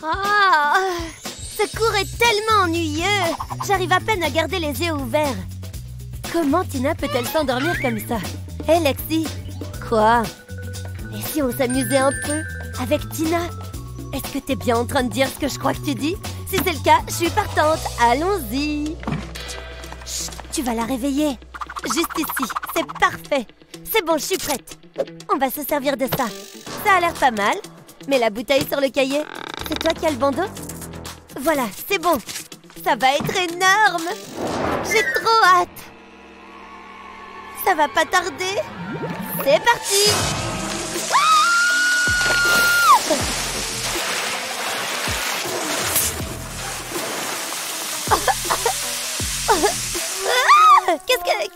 Oh, ce cours est tellement ennuyeux. J'arrive à peine à garder les yeux ouverts. Comment Tina peut-elle s'endormir comme ça? Hé, Lexi. Quoi? Et si on s'amusait un peu avec Tina? Est-ce que t'es bien en train de dire ce que je crois que tu dis? Si c'est le cas, je suis partante. Allons-y. Chut, tu vas la réveiller. Juste ici, c'est parfait. C'est bon, je suis prête. On va se servir de ça. Ça a l'air pas mal. Mets la bouteille sur le cahier. C'est toi qui as le bandeau? Voilà, c'est bon. Ça va être énorme. J'ai trop hâte. Ça va pas tarder. C'est parti.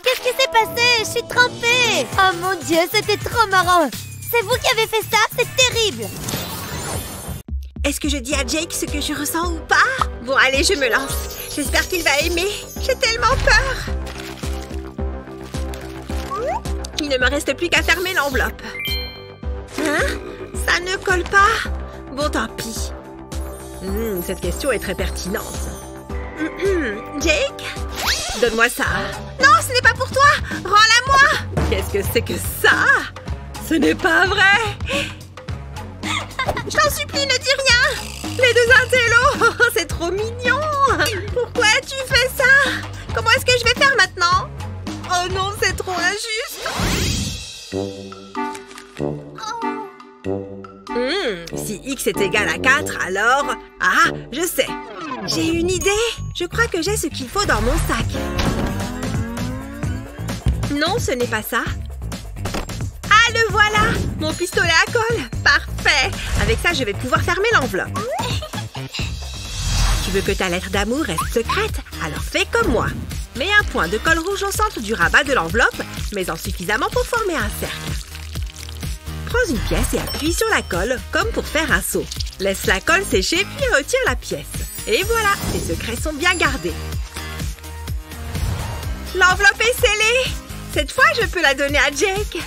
Qu'est-ce qui s'est passé? Je suis trempée. Oh mon Dieu, c'était trop marrant. C'est vous qui avez fait ça? C'est terrible. Est-ce que je dis à Jake ce que je ressens ou pas? Bon, allez, je me lance. J'espère qu'il va aimer. J'ai tellement peur. Il ne me reste plus qu'à fermer l'enveloppe. Hein? Ça ne colle pas? Bon, tant pis. Cette question est très pertinente. Jake? Donne-moi ça. Non, ce n'est pas pour toi. Rends-la-moi. Qu'est-ce que c'est que ça? Ce n'est pas vrai. Je t'en supplie, ne dis rien. Les deux intellos. C'est trop mignon. Pourquoi as-tu fait ça? Comment est-ce que je vais faire maintenant? Oh non, c'est trop injuste. Si x est égal à 4, alors... Ah, je sais. J'ai une idée. Je crois que j'ai ce qu'il faut dans mon sac. Non, ce n'est pas ça. Ah, le voilà! Mon pistolet à colle. Parfait. Avec ça, je vais pouvoir fermer l'enveloppe. Tu veux que ta lettre d'amour reste secrète? Alors fais comme moi. Mets un point de colle rouge au centre du rabat de l'enveloppe, mais en suffisamment pour former un cercle. Prends une pièce et appuie sur la colle, comme pour faire un seau. Laisse la colle sécher, puis retire la pièce. Et voilà, tes secrets sont bien gardés. L'enveloppe est scellée. Cette fois, je peux la donner à Jake.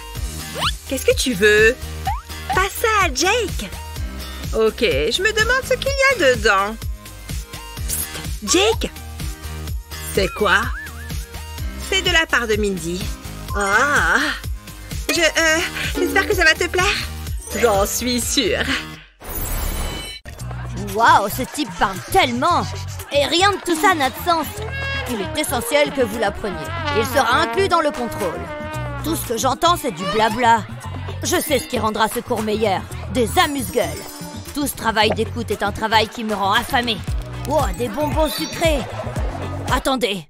Qu'est-ce que tu veux? Passe ça à Jake. Ok, je me demande ce qu'il y a dedans. Psst, Jake? C'est quoi? C'est de la part de Mindy. Ah! J'espère que ça va te plaire. J'en suis sûre. Waouh, ce type parle tellement. Et rien de tout ça n'a de sens. Il est essentiel que vous l'appreniez. Il sera inclus dans le contrôle. Tout ce que j'entends, c'est du blabla. Je sais ce qui rendra ce cours meilleur. Des amuse-gueules. Tout ce travail d'écoute est un travail qui me rend affamée. Oh, des bonbons sucrés. Attendez.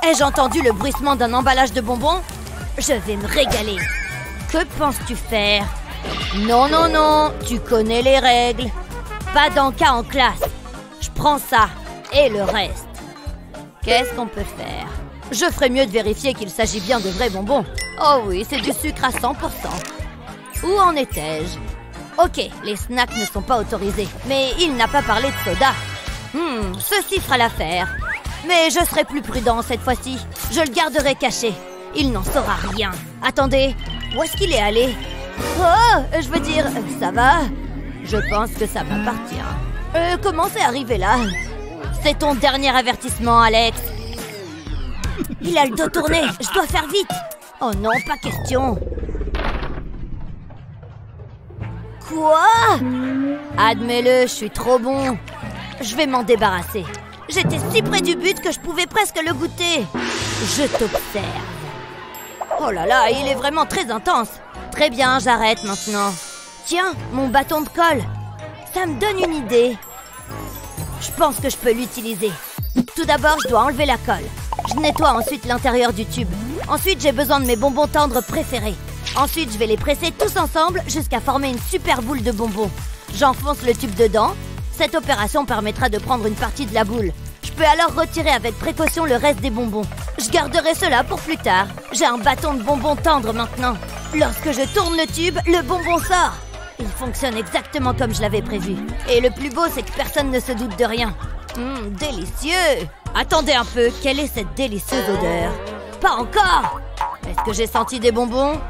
Ai-je entendu le bruissement d'un emballage de bonbons? Je vais me régaler. Que penses-tu faire? Non, non, non. Tu connais les règles. Pas d'encas en classe. Je prends ça. Et le reste. Qu'est-ce qu'on peut faire? Je ferais mieux de vérifier qu'il s'agit bien de vrais bonbons. Oh oui, c'est du sucre à 100%. Où en étais-je? Ok, les snacks ne sont pas autorisés. Mais il n'a pas parlé de soda. Ceci fera l'affaire. Mais je serai plus prudent cette fois-ci. Je le garderai caché. Il n'en saura rien. Attendez, où est-ce qu'il est allé? Oh, je veux dire, ça va? Je pense que ça va partir. Comment c'est arrivé là? C'est ton dernier avertissement, Alex. Il a le dos tourné. Je dois faire vite. Oh non, pas question. Quoi? Admets-le, je suis trop bon. Je vais m'en débarrasser. J'étais si près du but que je pouvais presque le goûter. Je t'observe. Oh là là, il est vraiment très intense. Très bien, j'arrête maintenant. Tiens, mon bâton de colle. Ça me donne une idée. Je pense que je peux l'utiliser. Tout d'abord, je dois enlever la colle. Je nettoie ensuite l'intérieur du tube. Ensuite, j'ai besoin de mes bonbons tendres préférés. Ensuite, je vais les presser tous ensemble jusqu'à former une super boule de bonbons. J'enfonce le tube dedans. Cette opération permettra de prendre une partie de la boule. Je peux alors retirer avec précaution le reste des bonbons. Je garderai cela pour plus tard. J'ai un bâton de bonbons tendre maintenant. Lorsque je tourne le tube, le bonbon sort. Il fonctionne exactement comme je l'avais prévu. Et le plus beau, c'est que personne ne se doute de rien. Délicieux! Attendez un peu, quelle est cette délicieuse odeur? Pas encore! Est-ce que j'ai senti des bonbons?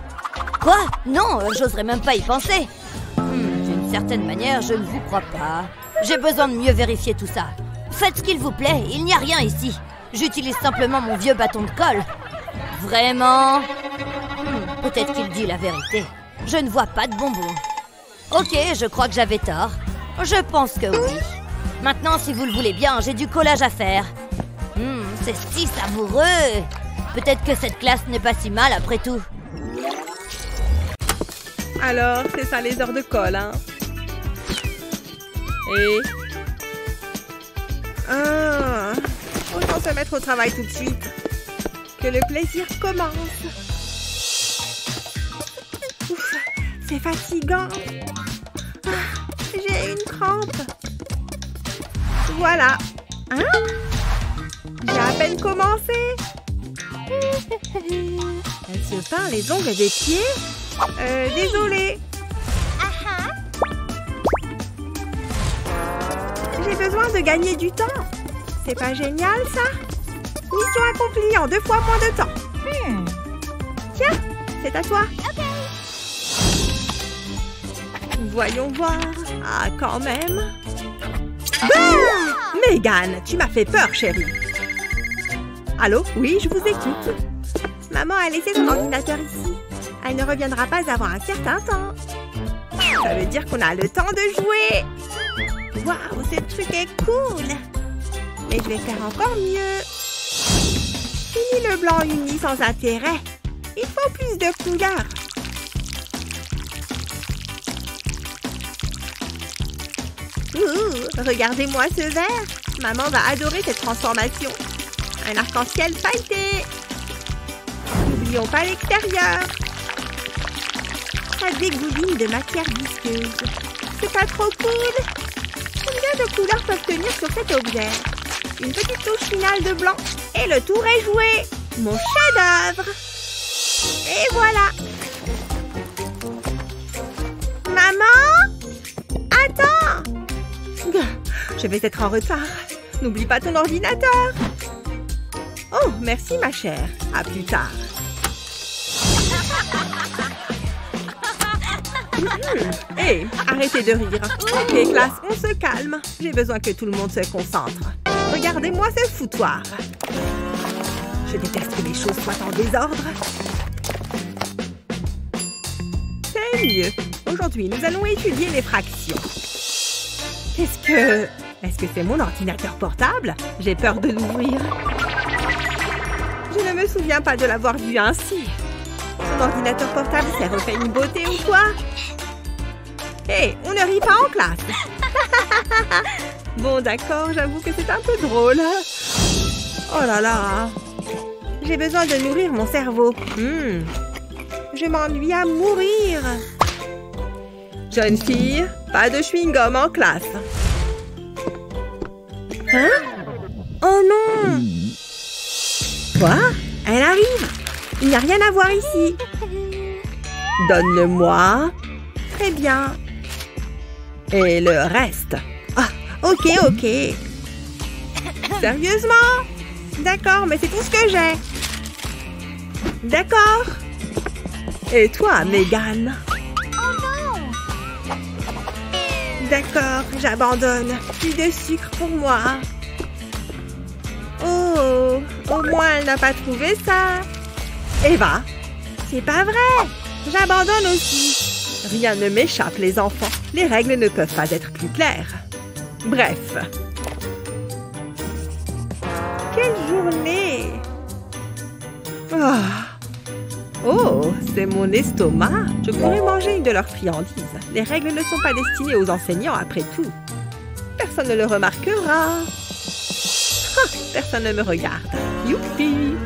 Quoi? Non, j'oserais même pas y penser. J'ai une certaine manière, je ne vous crois pas. J'ai besoin de mieux vérifier tout ça. Faites ce qu'il vous plaît, il n'y a rien ici. J'utilise simplement mon vieux bâton de colle. Vraiment? Peut-être qu'il dit la vérité. Je ne vois pas de bonbons. Ok, je crois que j'avais tort. Je pense que oui. Maintenant, si vous le voulez bien, j'ai du collage à faire. C'est si savoureux. Peut-être que cette classe n'est pas si mal après tout. Alors, c'est ça les heures de colle, hein? Et... autant se mettre au travail tout de suite. Que le plaisir commence. Ouf, c'est fatigant. J'ai une crampe. Voilà. Hein? J'ai à peine commencé. Elle se peint les ongles des pieds. Désolée. J'ai besoin de gagner du temps. C'est pas génial, ça? Mission accomplie en 2 fois moins de temps. Tiens, c'est à toi. Voyons voir. Ah, quand même. Megan, tu m'as fait peur, chérie. Allô? Oui, je vous écoute. Maman a laissé son ordinateur ici. Elle ne reviendra pas avant un certain temps. Ça veut dire qu'on a le temps de jouer. Waouh, ce truc est cool. Mais je vais faire encore mieux. Fini le blanc uni sans intérêt. Il faut plus de couleurs. Regardez-moi ce vert. Maman va adorer cette transformation. Un arc-en-ciel pailleté. N'oublions pas l'extérieur. Ça dégouline de matière visqueuse. C'est pas trop cool? Combien de couleurs peuvent tenir sur cet objet? Une petite touche finale de blanc et le tour est joué. Mon chef-d'œuvre. Et voilà. Maman? Attends. Je vais être en retard. N'oublie pas ton ordinateur. Oh, merci ma chère. À plus tard. Hé, arrêtez de rire. Ok, classe, on se calme. J'ai besoin que tout le monde se concentre. Regardez-moi ce foutoir. Je déteste que les choses soient en désordre. C'est mieux. Aujourd'hui, nous allons étudier les fractions. Qu'est-ce que... Est-ce que c'est mon ordinateur portable? J'ai peur de l'ouvrir. Je ne me souviens pas de l'avoir vu ainsi. Son ordinateur portable s'est refait une beauté ou quoi? Hé, on ne rit pas en classe. Bon, d'accord, j'avoue que c'est un peu drôle. Oh là là. J'ai besoin de nourrir mon cerveau. Je m'ennuie à mourir. Jeune fille, pas de chewing-gum en classe. Hein? Oh non! Quoi? Elle arrive! Il n'y a rien à voir ici. Donne-le-moi. Très bien. Et le reste. Ah, ok, ok. Sérieusement? D'accord, mais c'est tout ce que j'ai. D'accord. Et toi, Megan? D'accord, j'abandonne. Plus de sucre pour moi. Oh, au moins elle n'a pas trouvé ça. Eva, c'est pas vrai. J'abandonne aussi. Rien ne m'échappe, les enfants. Les règles ne peuvent pas être plus claires. Bref. Quelle journée! Oh, c'est mon estomac. Je pourrais manger une de leurs friandises. Les règles ne sont pas destinées aux enseignants, après tout. Personne ne le remarquera. Personne ne me regarde. Youpi!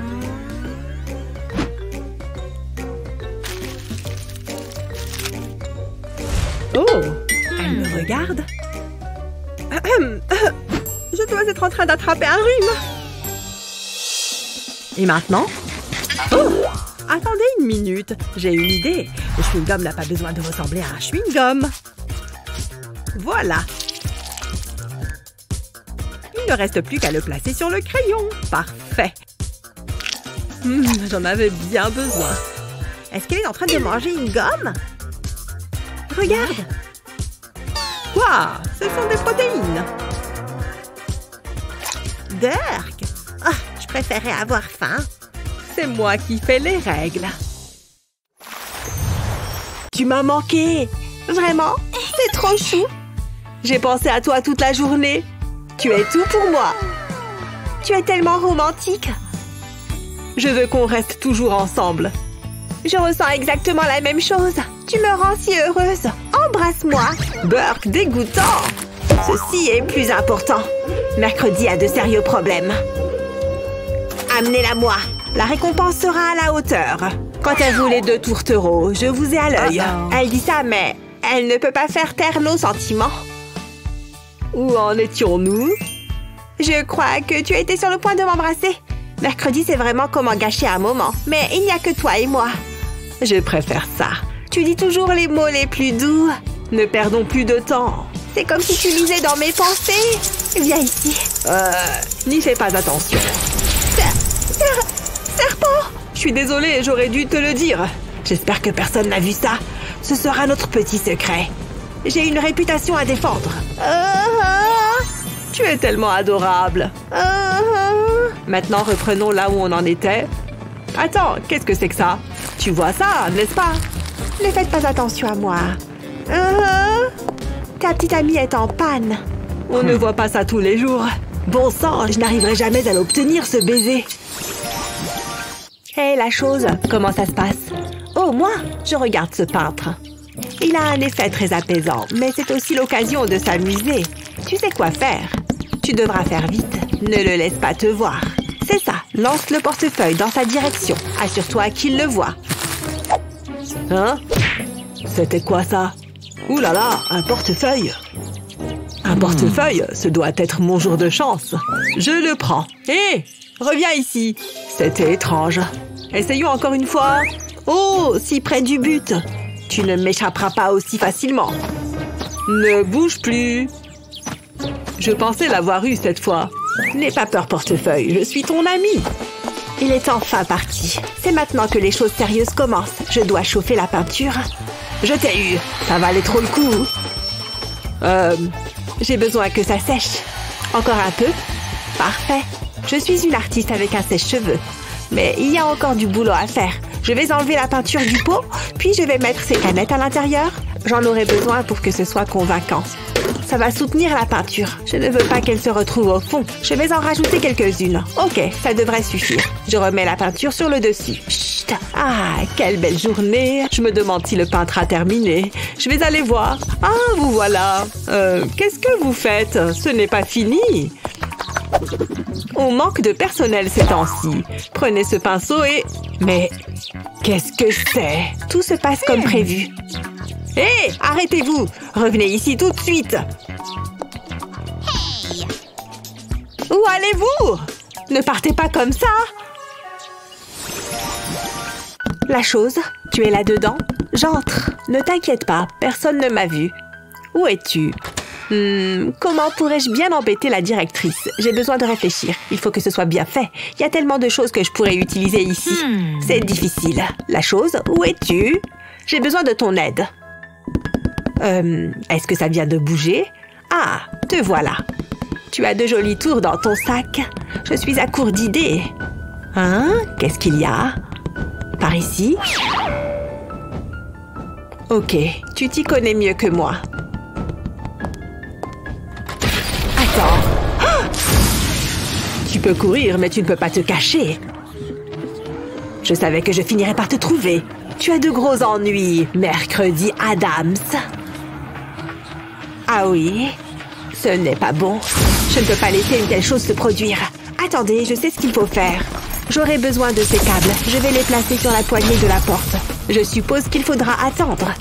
Oh, elle me regarde. Je dois être en train d'attraper un rhume. Et maintenant? Oh, attendez une minute. J'ai une idée. Le chewing-gum n'a pas besoin de ressembler à un chewing-gum. Voilà. Il ne reste plus qu'à le placer sur le crayon. Parfait. J'en avais bien besoin. Est-ce qu'elle est en train de manger une gomme? Regarde. quoi? Ce sont des protéines. Burk! Oh, je préférais avoir faim. C'est moi qui fais les règles. Tu m'as manqué. Vraiment? C'est trop chou. J'ai pensé à toi toute la journée. Tu es tout pour moi. Tu es tellement romantique. Je veux qu'on reste toujours ensemble. Je ressens exactement la même chose. Tu me rends si heureuse. Embrasse-moi. Burk, dégoûtant. Ceci est plus important. Mercredi a de sérieux problèmes. Amenez-la-moi. La récompense sera à la hauteur. Quand elle voulait 2 tourtereaux, je vous ai à l'œil. Elle dit ça, mais elle ne peut pas faire taire nos sentiments. Où en étions-nous? Je crois que tu étais sur le point de m'embrasser. Mercredi, c'est vraiment comment gâcher un moment. Mais il n'y a que toi et moi. Je préfère ça. Tu dis toujours les mots les plus doux. Ne perdons plus de temps. C'est comme si tu lisais dans mes pensées. Viens ici. N'y fais pas attention. Serpent! Je suis désolée, j'aurais dû te le dire. J'espère que personne n'a vu ça. Ce sera notre petit secret. J'ai une réputation à défendre. Tu es tellement adorable. Maintenant, reprenons là où on en était. Attends, qu'est-ce que c'est que ça? Tu vois ça, n'est-ce pas? Ne faites pas attention à moi. Ta petite amie est en panne. On ne voit pas ça tous les jours. Bon sang, je n'arriverai jamais à l'obtenir, ce baiser. Hé, la chose, comment ça se passe? Oh, moi, je regarde ce peintre. Il a un effet très apaisant, mais c'est aussi l'occasion de s'amuser. Tu sais quoi faire? Tu devras faire vite. Ne le laisse pas te voir. C'est ça, lance le portefeuille dans sa direction. Assure-toi qu'il le voit. Hein? C'était quoi ça? Ouh là là, un portefeuille. Un portefeuille, ce doit être mon jour de chance. Je le prends. Hé, reviens ici. C'était étrange. Essayons encore une fois. Oh, si près du but. Tu ne m'échapperas pas aussi facilement. Ne bouge plus. Je pensais l'avoir eu cette fois. N'aie pas peur, portefeuille. Je suis ton ami. Il est enfin parti. C'est maintenant que les choses sérieuses commencent. Je dois chauffer la peinture. Je t'ai eu. Ça valait trop le coup. J'ai besoin que ça sèche. Encore un peu. Parfait. Je suis une artiste avec un sèche-cheveux. Mais il y a encore du boulot à faire. Je vais enlever la peinture du pot, puis je vais mettre ces canettes à l'intérieur. J'en aurai besoin pour que ce soit convaincant. Ça va soutenir la peinture. Je ne veux pas qu'elle se retrouve au fond. Je vais en rajouter quelques-unes. Ok, ça devrait suffire. Je remets la peinture sur le dessus. Chut! Ah, quelle belle journée. Je me demande si le peintre a terminé. Je vais aller voir. Ah, vous voilà. Qu'est-ce que vous faites? Ce n'est pas fini. On manque de personnel ces temps-ci. Prenez ce pinceau et... Mais qu'est-ce que c'est? Tout se passe comme prévu. Hé, arrêtez-vous! Revenez ici tout de suite! Où allez-vous? Ne partez pas comme ça! La chose, tu es là-dedans? J'entre. Ne t'inquiète pas, personne ne m'a vu. Où es-tu? Comment pourrais-je bien embêter la directrice? J'ai besoin de réfléchir. Il faut que ce soit bien fait. Il y a tellement de choses que je pourrais utiliser ici. C'est difficile. La chose, où es-tu? J'ai besoin de ton aide. Est-ce que ça vient de bouger? Ah, te voilà. Tu as de jolis tours dans ton sac. Je suis à court d'idées. Hein? Qu'est-ce qu'il y a? Par ici? Ok, tu t'y connais mieux que moi. Attends. Ah! Tu peux courir, mais tu ne peux pas te cacher. Je savais que je finirais par te trouver. Tu as de gros ennuis, Mercredi Addams. Ah oui? Ce n'est pas bon. Je ne peux pas laisser une telle chose se produire. Attendez, je sais ce qu'il faut faire. J'aurai besoin de ces câbles. Je vais les placer sur la poignée de la porte. Je suppose qu'il faudra attendre.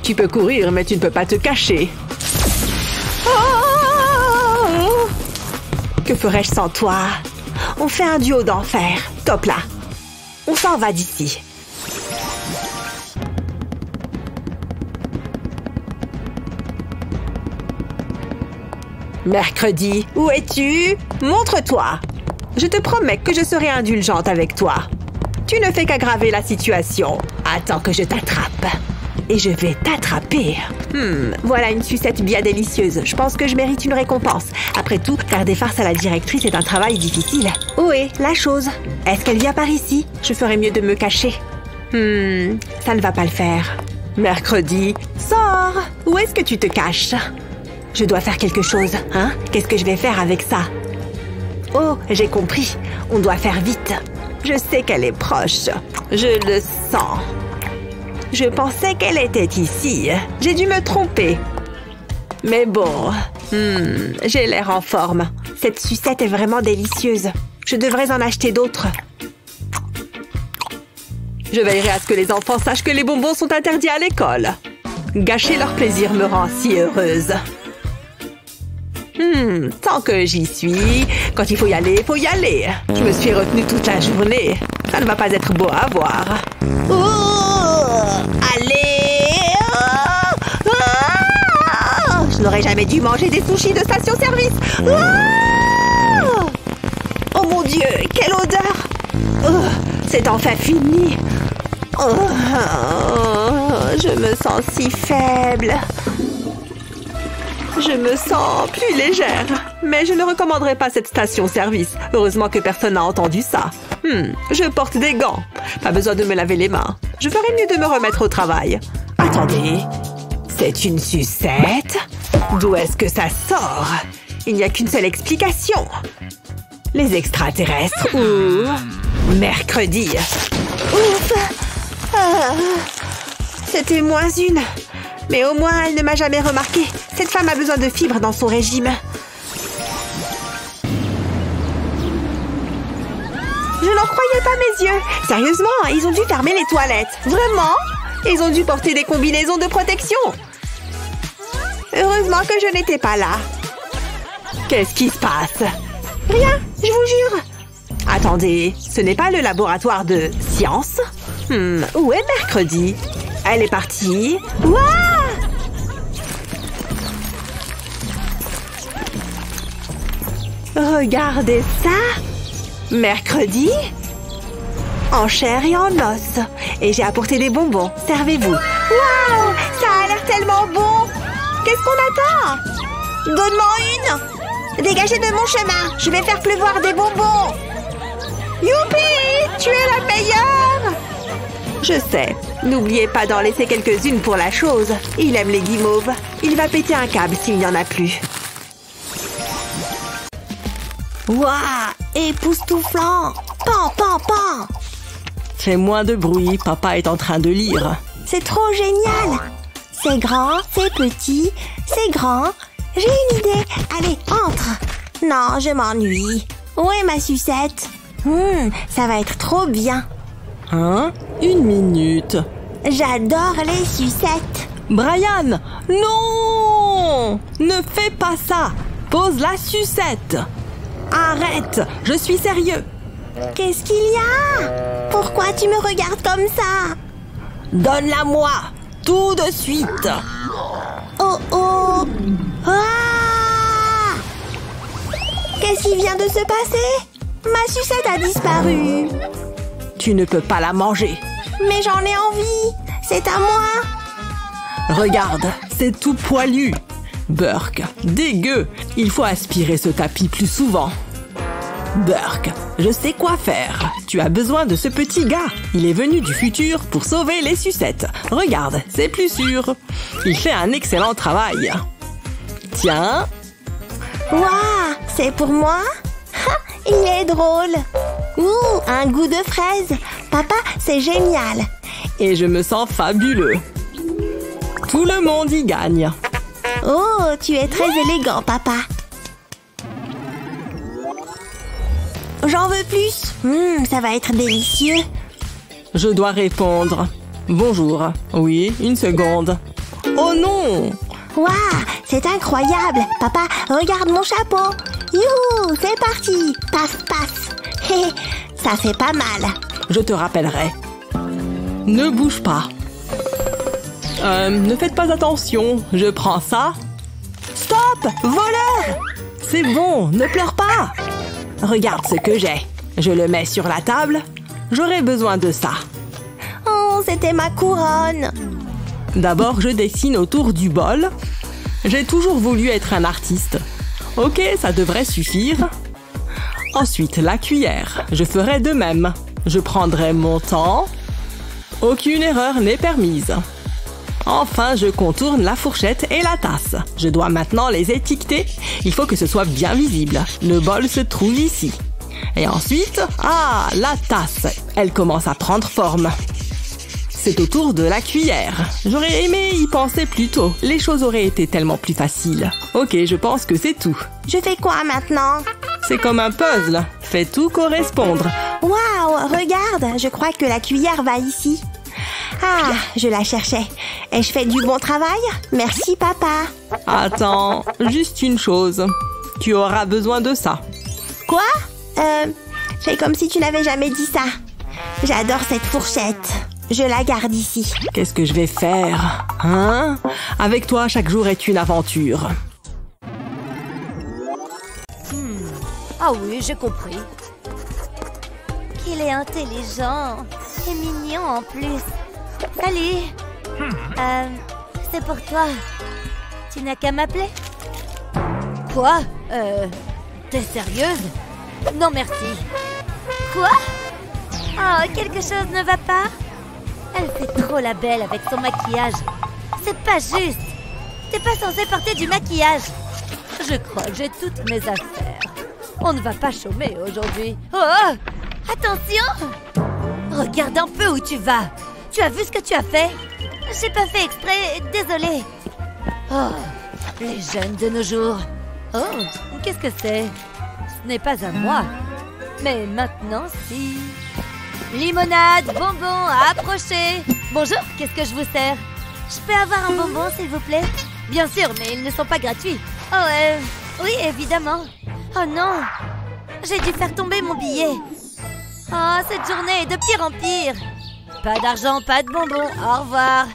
Tu peux courir, mais tu ne peux pas te cacher. Oh! Que ferais-je sans toi? On fait un duo d'enfer. Top là. On s'en va d'ici. Mercredi, où es-tu? Montre-toi. Je te promets que je serai indulgente avec toi. Tu ne fais qu'aggraver la situation. Attends que je t'attrape. et je vais t'attraper. Voilà une sucette bien délicieuse. Je pense que je mérite une récompense. Après tout, faire des farces à la directrice est un travail difficile. Où est la chose? Est-ce qu'elle vient par ici? Je ferais mieux de me cacher. Ça ne va pas le faire. Mercredi, sors! Où est-ce que tu te caches? Je dois faire quelque chose, hein? Qu'est-ce que je vais faire avec ça? Oh, j'ai compris. On doit faire vite. Je sais qu'elle est proche. Je le sens. Je pensais qu'elle était ici. J'ai dû me tromper. Mais bon, j'ai l'air en forme. Cette sucette est vraiment délicieuse. Je devrais en acheter d'autres. Je veillerai à ce que les enfants sachent que les bonbons sont interdits à l'école. Gâcher leur plaisir me rend si heureuse. Tant que j'y suis, quand il faut y aller, faut y aller. Je me suis retenue toute la journée. Ça ne va pas être beau à voir. Allez! Je n'aurais jamais dû manger des sushis de station-service. Oh mon Dieu, quelle odeur! C'est enfin fini. Je me sens si faible. Je me sens plus légère. Mais je ne recommanderais pas cette station-service. Heureusement que personne n'a entendu ça. Je porte des gants. Pas besoin de me laver les mains. Je ferais mieux de me remettre au travail. Attendez. C'est une sucette? D'où est-ce que ça sort? Il n'y a qu'une seule explication. Les extraterrestres ou... mercredi. Ouf! C'était moins une. Mais au moins, elle ne m'a jamais remarqué. Cette femme a besoin de fibres dans son régime. Je n'en croyais pas mes yeux. Sérieusement, ils ont dû fermer les toilettes. Vraiment? Ils ont dû porter des combinaisons de protection. Heureusement que je n'étais pas là. Qu'est-ce qui se passe? Rien, je vous jure. Attendez, ce n'est pas le laboratoire de science? Où est mercredi? Elle est partie. Ouah! Regardez ça! Mercredi? En chair et en os. Et j'ai apporté des bonbons. Servez-vous. Waouh! Ça a l'air tellement bon! Qu'est-ce qu'on attend? Donne-moi une! Dégagez de mon chemin! Je vais faire pleuvoir des bonbons! Youpi! Tu es la meilleure! Je sais. N'oubliez pas d'en laisser quelques-unes pour la chose. Il aime les guimauves. Il va péter un câble s'il n'y en a plus. Waouh! Époustouflant! Pan, pan, pan! Fais moins de bruit, papa est en train de lire. C'est trop génial! C'est grand, c'est petit, c'est grand. J'ai une idée. Allez, entre! Non, je m'ennuie. Où est ma sucette? Ça va être trop bien. Hein? 1 minute. J'adore les sucettes. Brian, non! Ne fais pas ça. Pose la sucette. Arrête, je suis sérieux. Qu'est-ce qu'il y a? Pourquoi tu me regardes comme ça? Donne-la-moi, tout de suite. Oh oh! Ah! Qu'est-ce qui vient de se passer? Ma sucette a disparu. Tu ne peux pas la manger. Mais j'en ai envie. C'est à moi. Regarde, c'est tout poilu. Burke, dégueu. Il faut aspirer ce tapis plus souvent. Burke, je sais quoi faire. Tu as besoin de ce petit gars. Il est venu du futur pour sauver les sucettes. Regarde, c'est plus sûr. Il fait un excellent travail. Tiens. Waouh, c'est pour moi? Il est drôle. Ouh, un goût de fraise. Papa, c'est génial. Et je me sens fabuleux. Tout le monde y gagne. Oh, tu es très élégant, papa. J'en veux plus. Ça va être délicieux. Je dois répondre. Bonjour. Oui, 1 seconde. Oh non! Waouh, c'est incroyable. Papa, regarde mon chapeau. Youhou, c'est parti. Paf, paf. Hé, ça fait pas mal. Je te rappellerai. Ne bouge pas. Ne faites pas attention. Je prends ça. Stop, voleur! C'est bon, ne pleure pas. Regarde ce que j'ai. Je le mets sur la table. J'aurai besoin de ça. Oh, c'était ma couronne. D'abord, je dessine autour du bol. J'ai toujours voulu être un artiste. Ok, ça devrait suffire. Ensuite, la cuillère. Je ferai de même. Je prendrai mon temps. Aucune erreur n'est permise. Enfin, je contourne la fourchette et la tasse. Je dois maintenant les étiqueter. Il faut que ce soit bien visible. Le bol se trouve ici. Et ensuite, la tasse. Elle commence à prendre forme. C'est au tour de la cuillère. J'aurais aimé y penser plus tôt. Les choses auraient été tellement plus faciles. Ok, je pense que c'est tout. Je fais quoi maintenant? C'est comme un puzzle. Fais tout correspondre. Waouh, regarde, je crois que la cuillère va ici. Ah, je la cherchais. Ai-je fait du bon travail? Merci, papa. Attends, juste une chose. Tu auras besoin de ça. Quoi? Fais comme si tu n'avais jamais dit ça. J'adore cette fourchette. Je la garde ici. Qu'est-ce que je vais faire? Hein? Avec toi, chaque jour est une aventure. Ah oui, j'ai compris. Qu'il est intelligent et mignon en plus. Salut. C'est pour toi. Tu n'as qu'à m'appeler. Quoi? T'es sérieuse? Non, merci. Quoi? Oh, quelque chose ne va pas? Elle fait trop la belle avec son maquillage. C'est pas juste. T'es pas censée porter du maquillage. Je crois que j'ai toutes mes affaires. On ne va pas chômer aujourd'hui. Oh! Attention! Regarde un peu où tu vas. Tu as vu ce que tu as fait? J'ai pas fait exprès, désolée. Oh, les jeunes de nos jours. Oh, qu'est-ce que c'est? Ce n'est pas à moi. Mais maintenant, si... Limonade, bonbons, approchez. Bonjour, qu'est-ce que je vous sers? Je peux avoir un bonbon, s'il vous plaît? Bien sûr, mais ils ne sont pas gratuits. Oh, oui, évidemment. Oh non, j'ai dû faire tomber mon billet. Oh, cette journée est de pire en pire. Pas d'argent, pas de bonbons, au revoir.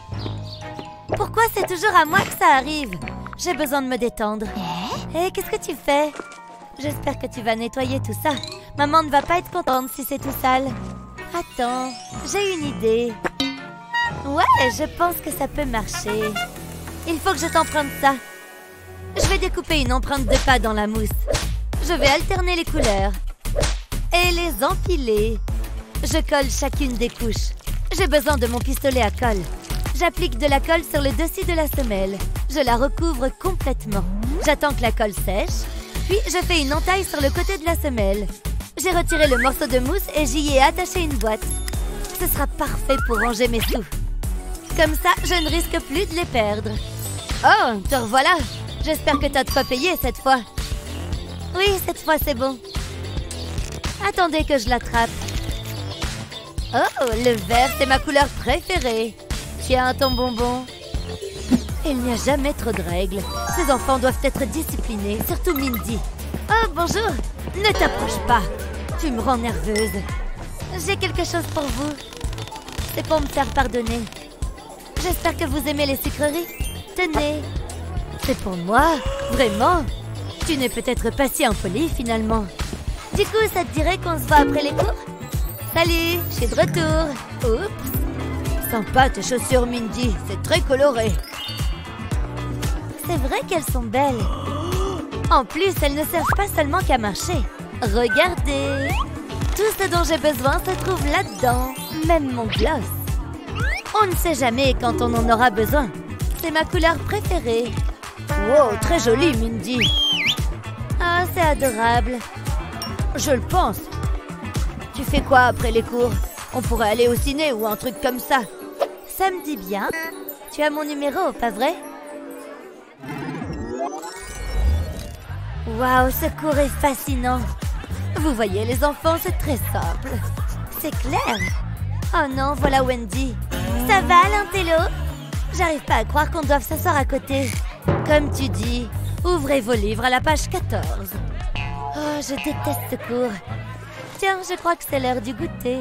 Pourquoi c'est toujours à moi que ça arrive? J'ai besoin de me détendre. Hé, qu'est-ce que tu fais? J'espère que tu vas nettoyer tout ça. Maman ne va pas être contente si c'est tout sale. Attends, j'ai une idée. Ouais, je pense que ça peut marcher. Il faut que je t'emprunte ça. Je vais découper une empreinte de pas dans la mousse. Je vais alterner les couleurs et les empiler. Je colle chacune des couches. J'ai besoin de mon pistolet à colle. J'applique de la colle sur le dessus de la semelle. Je la recouvre complètement. J'attends que la colle sèche. Puis je fais une entaille sur le côté de la semelle. J'ai retiré le morceau de mousse et j'y ai attaché une boîte. Ce sera parfait pour ranger mes sous. Comme ça, je ne risque plus de les perdre. Oh, te revoilà. J'espère que t'as de quoi payer cette fois. Oui, cette fois c'est bon. Attendez que je l'attrape. Oh, le vert, c'est ma couleur préférée. Tiens, ton bonbon. Il n'y a jamais trop de règles. Ces enfants doivent être disciplinés, surtout Mindy. Oh, bonjour. Ne t'approche pas. Tu me rends nerveuse. J'ai quelque chose pour vous. C'est pour me faire pardonner. J'espère que vous aimez les sucreries. Tenez. C'est pour moi? Vraiment? Tu n'es peut-être pas si impoli, finalement. Du coup, ça te dirait qu'on se voit après les cours? Salut, je suis de retour. Oups. Sympa tes chaussures, Mindy. C'est très coloré. C'est vrai qu'elles sont belles. En plus, elles ne servent pas seulement qu'à marcher. Regardez. Tout ce dont j'ai besoin se trouve là-dedans. Même mon gloss. On ne sait jamais quand on en aura besoin. C'est ma couleur préférée. Wow, très jolie, Mindy. Ah, c'est adorable. Je le pense. Tu fais quoi après les cours? On pourrait aller au ciné ou un truc comme ça. Ça me dit bien. Tu as mon numéro, pas vrai? Waouh, ce cours est fascinant. Vous voyez, les enfants, c'est très simple. C'est clair. Oh non, voilà Wendy. Ça va, l'intello? J'arrive pas à croire qu'on doive s'asseoir à côté. Comme tu dis, ouvrez vos livres à la page 14. Oh, je déteste ce cours. Tiens, je crois que c'est l'heure du goûter.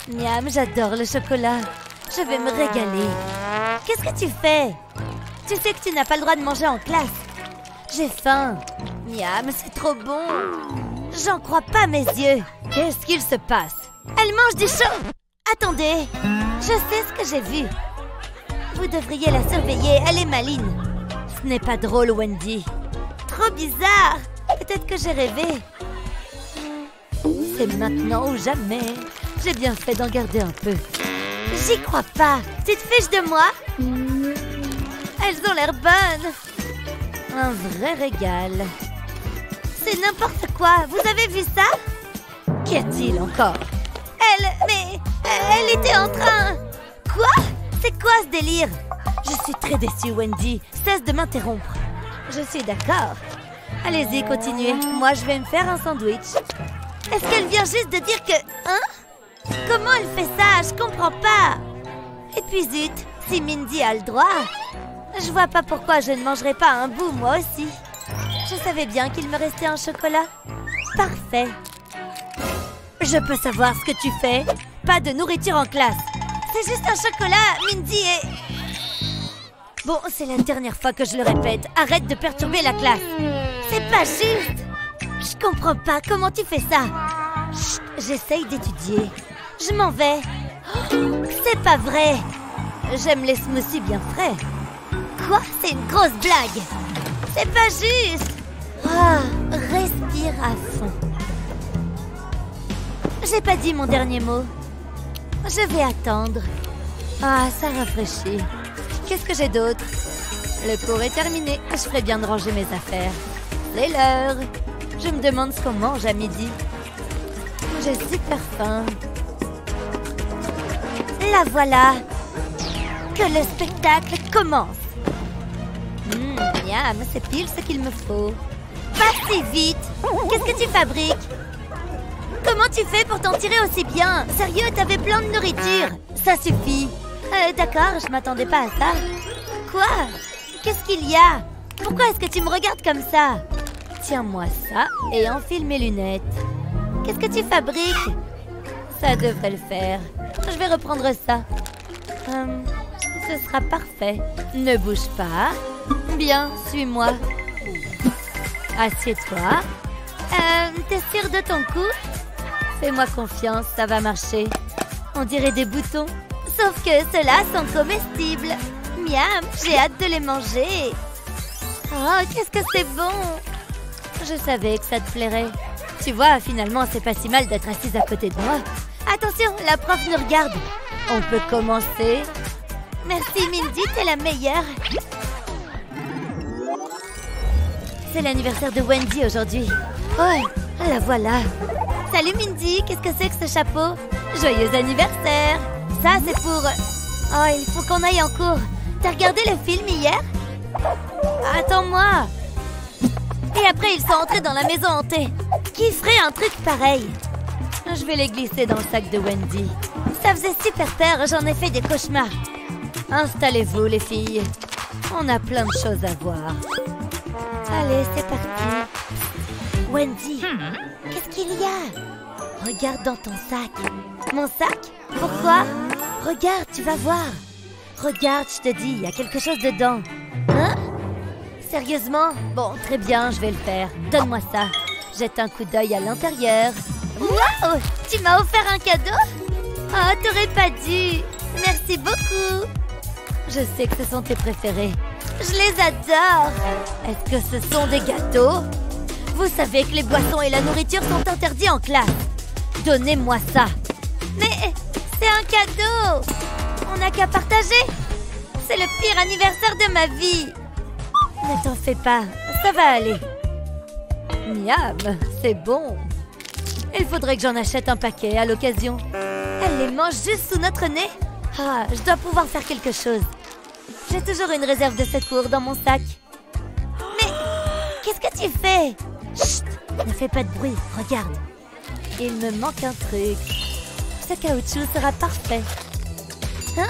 Miam, j'adore le chocolat. Je vais me régaler. Qu'est-ce que tu fais? Tu sais que tu n'as pas le droit de manger en classe. J'ai faim. Miam, c'est trop bon. J'en crois pas mes yeux. Qu'est-ce qu'il se passe? Elle mange du chaud. Attendez, je sais ce que j'ai vu. Vous devriez la surveiller, elle est maligne. Ce n'est pas drôle, Wendy. Trop bizarre. Peut-être que j'ai rêvé. C'est maintenant ou jamais. J'ai bien fait d'en garder un peu. J'y crois pas. Tu te fiches de moi? Elles ont l'air bonnes. Un vrai régal. C'est n'importe quoi. Vous avez vu ça? Qu'y a-t-il encore? Elle était en train... Quoi? C'est quoi ce délire? Je suis très déçue, Wendy. Cesse de m'interrompre. Je suis d'accord. Allez-y, continuez. Moi, je vais me faire un sandwich. Est-ce qu'elle vient juste de dire que... Hein? Comment elle fait ça? Je comprends pas. Et puis zut, si Mindy a le droit, je vois pas pourquoi je ne mangerai pas un bout, moi aussi. Je savais bien qu'il me restait un chocolat. Parfait. Je peux savoir ce que tu fais? Pas de nourriture en classe. C'est juste un chocolat, Mindy et... Bon, c'est la dernière fois que je le répète. Arrête de perturber la classe. C'est pas juste. Je comprends pas. Comment tu fais ça? Chut, j'essaye d'étudier. Je m'en vais. Oh, c'est pas vrai. J'aime les smoothies bien frais. Quoi? C'est une grosse blague. C'est pas juste. Ah, respire à fond. J'ai pas dit mon dernier mot. Je vais attendre. Ah, ça rafraîchit. Qu'est-ce que j'ai d'autre? Le cours est terminé. Je ferais bien de ranger mes affaires. C'est l'heure. Je me demande ce qu'on mange à midi. J'ai super faim. La voilà. Que le spectacle commence. Miam, c'est pile ce qu'il me faut. Pas si vite. Qu'est-ce que tu fabriques? Comment tu fais pour t'en tirer aussi bien? Sérieux, t'avais plein de nourriture. Ça suffit. D'accord, je m'attendais pas à ça. Quoi? Qu'est-ce qu'il y a? Pourquoi est-ce que tu me regardes comme ça? Tiens-moi ça et enfile mes lunettes. Qu'est-ce que tu fabriques? Ça devrait le faire. Je vais reprendre ça. Ce sera parfait. Ne bouge pas. Bien, suis-moi. Assieds-toi. T'es sûre de ton coup? Fais-moi confiance, ça va marcher. On dirait des boutons. Sauf que ceux-là sont comestibles. Miam, j'ai hâte de les manger. Oh, qu'est-ce que c'est bon! Je savais que ça te plairait. Tu vois, finalement, c'est pas si mal d'être assise à côté de moi. Attention, la prof nous regarde. On peut commencer. Merci, Mindy, t'es la meilleure. C'est l'anniversaire de Wendy aujourd'hui. Oh, la voilà. Salut, Mindy, qu'est-ce que c'est que ce chapeau? Joyeux anniversaire! Ça, c'est pour... Oh, il faut qu'on aille en cours. T'as regardé le film hier? Attends-moi. Et après, ils sont entrés dans la maison hantée. Qui ferait un truc pareil? Je vais les glisser dans le sac de Wendy. Ça faisait super peur, j'en ai fait des cauchemars. Installez-vous, les filles. On a plein de choses à voir. Allez, c'est parti. Wendy, qu'est-ce qu'il y a? Regarde dans ton sac. Mon sac? Pourquoi? Regarde, tu vas voir. Regarde, je te dis, il y a quelque chose dedans. Hein? Sérieusement? Bon, très bien, je vais le faire. Donne-moi ça. Jette un coup d'œil à l'intérieur. Waouh! Tu m'as offert un cadeau? Oh, t'aurais pas dû. Merci beaucoup. Je sais que ce sont tes préférés. Je les adore. Est-ce que ce sont des gâteaux? Vous savez que les boissons et la nourriture sont interdits en classe. Donnez-moi ça. Mais c'est un cadeau. On n'a qu'à partager. C'est le pire anniversaire de ma vie. Ne t'en fais pas, ça va aller. Miam, c'est bon. Il faudrait que j'en achète un paquet à l'occasion. Elle les mange juste sous notre nez. Ah, je dois pouvoir faire quelque chose. J'ai toujours une réserve de secours dans mon sac. Mais qu'est-ce que tu fais? Chut, ne fais pas de bruit, regarde. Il me manque un truc. Ce caoutchouc sera parfait. Hein?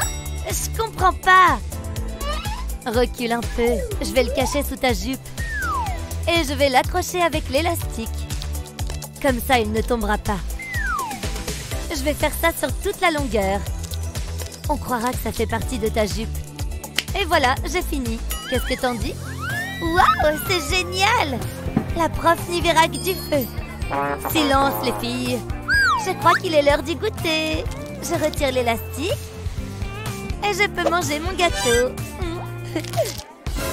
Je comprends pas. Recule un peu. Je vais le cacher sous ta jupe. Et je vais l'accrocher avec l'élastique. Comme ça, il ne tombera pas. Je vais faire ça sur toute la longueur. On croira que ça fait partie de ta jupe. Et voilà, j'ai fini. Qu'est-ce que t'en dis? Waouh, c'est génial! La prof n'y verra que du feu. Silence, les filles. Je crois qu'il est l'heure d'y goûter. Je retire l'élastique. Et je peux manger mon gâteau.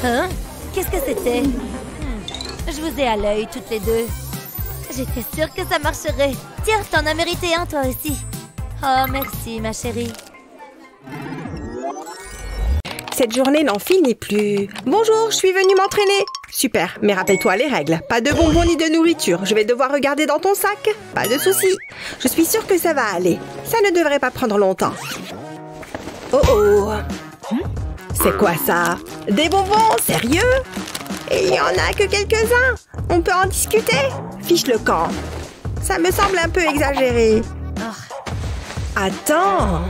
Hein? Qu'est-ce que c'était? Je vous ai à l'œil toutes les deux. J'étais sûre que ça marcherait. Tiens, t'en as mérité un toi aussi. Oh, merci ma chérie. Cette journée n'en finit plus. Bonjour, je suis venue m'entraîner. Super, mais rappelle-toi les règles. Pas de bonbons ni de nourriture. Je vais devoir regarder dans ton sac. Pas de soucis. Je suis sûre que ça va aller. Ça ne devrait pas prendre longtemps. Oh oh. C'est quoi ça? Des bonbons? Sérieux? Et il n'y en a que quelques-uns. On peut en discuter? Fiche le camp. Ça me semble un peu exagéré. Attends.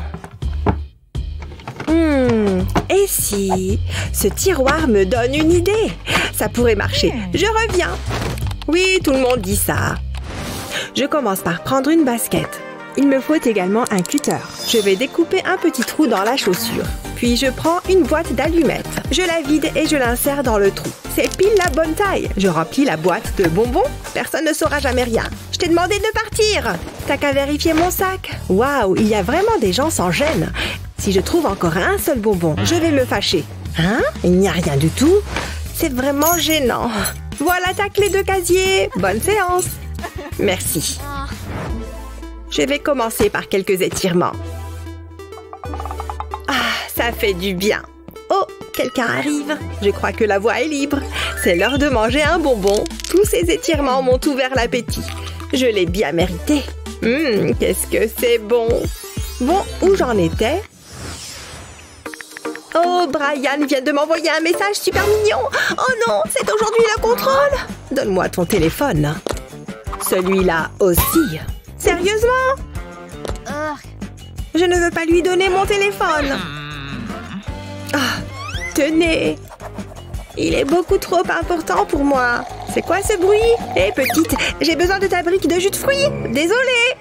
Et si ce tiroir me donne une idée? Ça pourrait marcher. Je reviens. Oui, tout le monde dit ça. Je commence par prendre une basket. Il me faut également un cutter. Je vais découper un petit trou dans la chaussure. Puis je prends une boîte d'allumettes. Je la vide et je l'insère dans le trou. C'est pile la bonne taille. Je remplis la boîte de bonbons. Personne ne saura jamais rien. Je t'ai demandé de partir. T'as qu'à vérifier mon sac. Waouh, il y a vraiment des gens sans gêne. Si je trouve encore un seul bonbon, je vais me fâcher. Hein? Il n'y a rien du tout? C'est vraiment gênant. Voilà ta clé de casier. Bonne séance. Merci. Je vais commencer par quelques étirements. Ah, ça fait du bien. Oh, quelqu'un arrive. Je crois que la voie est libre. C'est l'heure de manger un bonbon. Tous ces étirements m'ont ouvert l'appétit. Je l'ai bien mérité. Qu'est-ce que c'est bon. Bon, où j'en étais? Oh, Brian vient de m'envoyer un message super mignon. Oh non, c'est aujourd'hui le contrôle. Donne-moi ton téléphone. Celui-là aussi. Sérieusement? Je ne veux pas lui donner mon téléphone. Ah, tenez. Il est beaucoup trop important pour moi. C'est quoi ce bruit? Hé, petite, j'ai besoin de ta brique de jus de fruits. Désolée.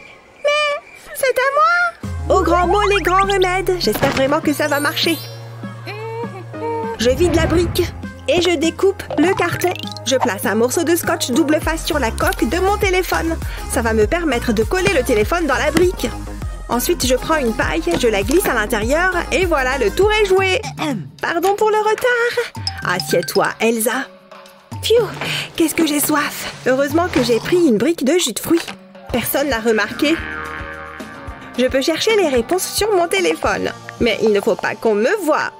Mais c'est à moi. Au grand mot, les grands remèdes. J'espère vraiment que ça va marcher. Je vide la brique et je découpe le carton. Je place un morceau de scotch double face sur la coque de mon téléphone. Ça va me permettre de coller le téléphone dans la brique. Ensuite, je prends une paille, je la glisse à l'intérieur et voilà, le tour est joué. Pardon pour le retard. Assieds-toi, Elsa. Pfiou, qu'est-ce que j'ai soif. Heureusement que j'ai pris une brique de jus de fruits. Personne n'a remarqué. Je peux chercher les réponses sur mon téléphone. Mais il ne faut pas qu'on me voie.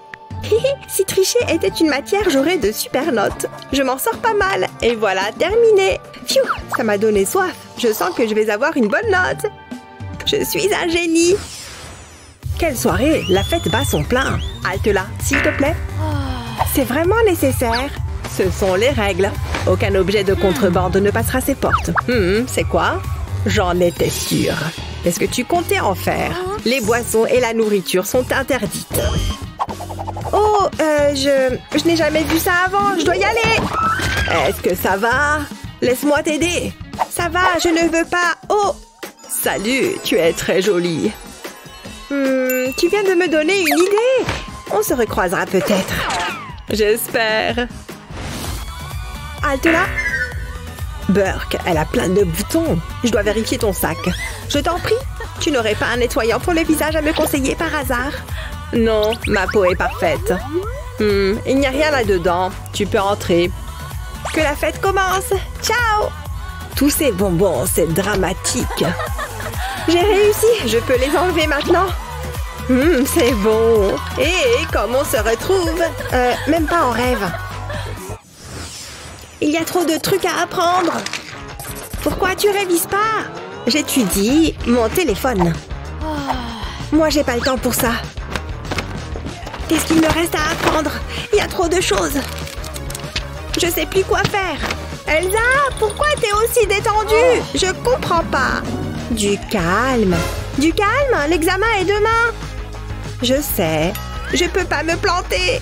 Si tricher était une matière, j'aurais de super notes. Je m'en sors pas mal. Et voilà, terminé. Pfiou, ça m'a donné soif. Je sens que je vais avoir une bonne note. Je suis un génie. Quelle soirée, la fête bat son plein. Halte là, s'il te plaît. C'est vraiment nécessaire. Ce sont les règles. Aucun objet de contrebande ne passera ses portes. C'est quoi? J'en étais sûre. Est-ce que tu comptais en faire? Les boissons et la nourriture sont interdites. Oh, je n'ai jamais vu ça avant. Je dois y aller. Est-ce que ça va? Laisse-moi t'aider. Ça va, je ne veux pas. Oh, salut, tu es très jolie. Tu viens de me donner une idée. On se recroisera peut-être. J'espère. Halte là. Burke, elle a plein de boutons. Je dois vérifier ton sac. Je t'en prie. Tu n'aurais pas un nettoyant pour le visage à me conseiller par hasard? Non, ma peau est parfaite. Il n'y a rien là-dedans. Tu peux entrer. Que la fête commence. Ciao. Tous ces bonbons, c'est dramatique. J'ai réussi. Je peux les enlever maintenant. C'est bon. Et comme on se retrouve? Même pas en rêve. Il y a trop de trucs à apprendre. Pourquoi tu révises pas? J'étudie mon téléphone. Moi, j'ai pas le temps pour ça. Qu'est-ce qu'il me reste à apprendre? Il y a trop de choses. Je sais plus quoi faire. Elsa, pourquoi t'es aussi détendue? Je comprends pas. Du calme. Du calme? L'examen est demain. Je sais. Je peux pas me planter.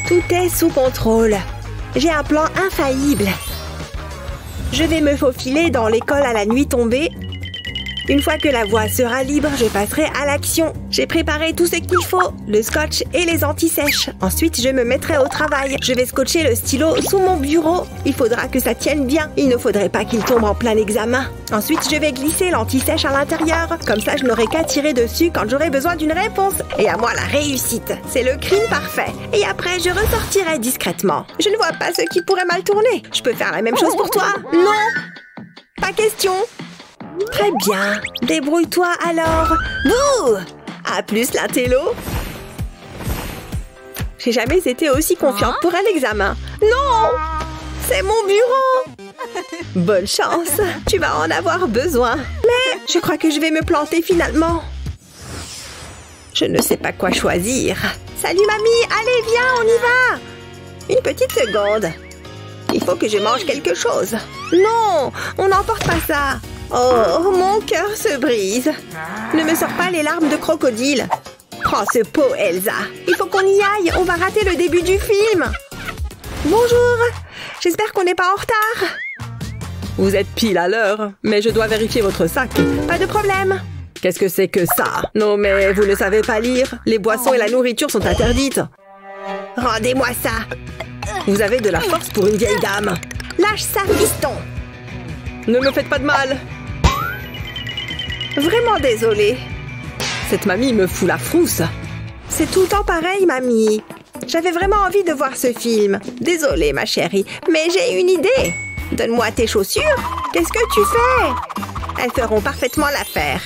Tout est sous contrôle. J'ai un plan infaillible. Je vais me faufiler dans l'école à la nuit tombée Une fois que la voie sera libre, je passerai à l'action. J'ai préparé tout ce qu'il faut, le scotch et les anti-sèches. Ensuite, je me mettrai au travail. Je vais scotcher le stylo sous mon bureau. Il faudra que ça tienne bien. Il ne faudrait pas qu'il tombe en plein examen. Ensuite, je vais glisser l'anti-sèche à l'intérieur. Comme ça, je n'aurai qu'à tirer dessus quand j'aurai besoin d'une réponse. Et à moi, la réussite. C'est le crime parfait. Et après, je ressortirai discrètement. Je ne vois pas ce qui pourrait mal tourner. Je peux faire la même chose pour toi. Non! Pas question. Très bien. Débrouille-toi alors. Bouh! À plus, l'intello. J'ai jamais été aussi confiante pour un examen. Non! C'est mon bureau! Bonne chance. Tu vas en avoir besoin. Mais je crois que je vais me planter finalement. Je ne sais pas quoi choisir. Salut, mamie. Allez, viens, on y va. Une petite seconde. Il faut que je mange quelque chose. Non, on n'emporte pas ça. Oh, mon cœur se brise. Ne me sors pas les larmes de crocodile. Prends ce pot, Elsa. Il faut qu'on y aille. On va rater le début du film. Bonjour. J'espère qu'on n'est pas en retard. Vous êtes pile à l'heure, mais je dois vérifier votre sac. Pas de problème. Qu'est-ce que c'est que ça? Non, mais vous ne savez pas lire. Les boissons et la nourriture sont interdites. Rendez-moi ça. Vous avez de la force pour une vieille dame. Lâche ça, fiston. Ne me faites pas de mal. Vraiment désolée. Cette mamie me fout la frousse. C'est tout le temps pareil, mamie. J'avais vraiment envie de voir ce film. Désolée, ma chérie, mais j'ai une idée. Donne-moi tes chaussures. Qu'est-ce que tu fais? Elles feront parfaitement l'affaire.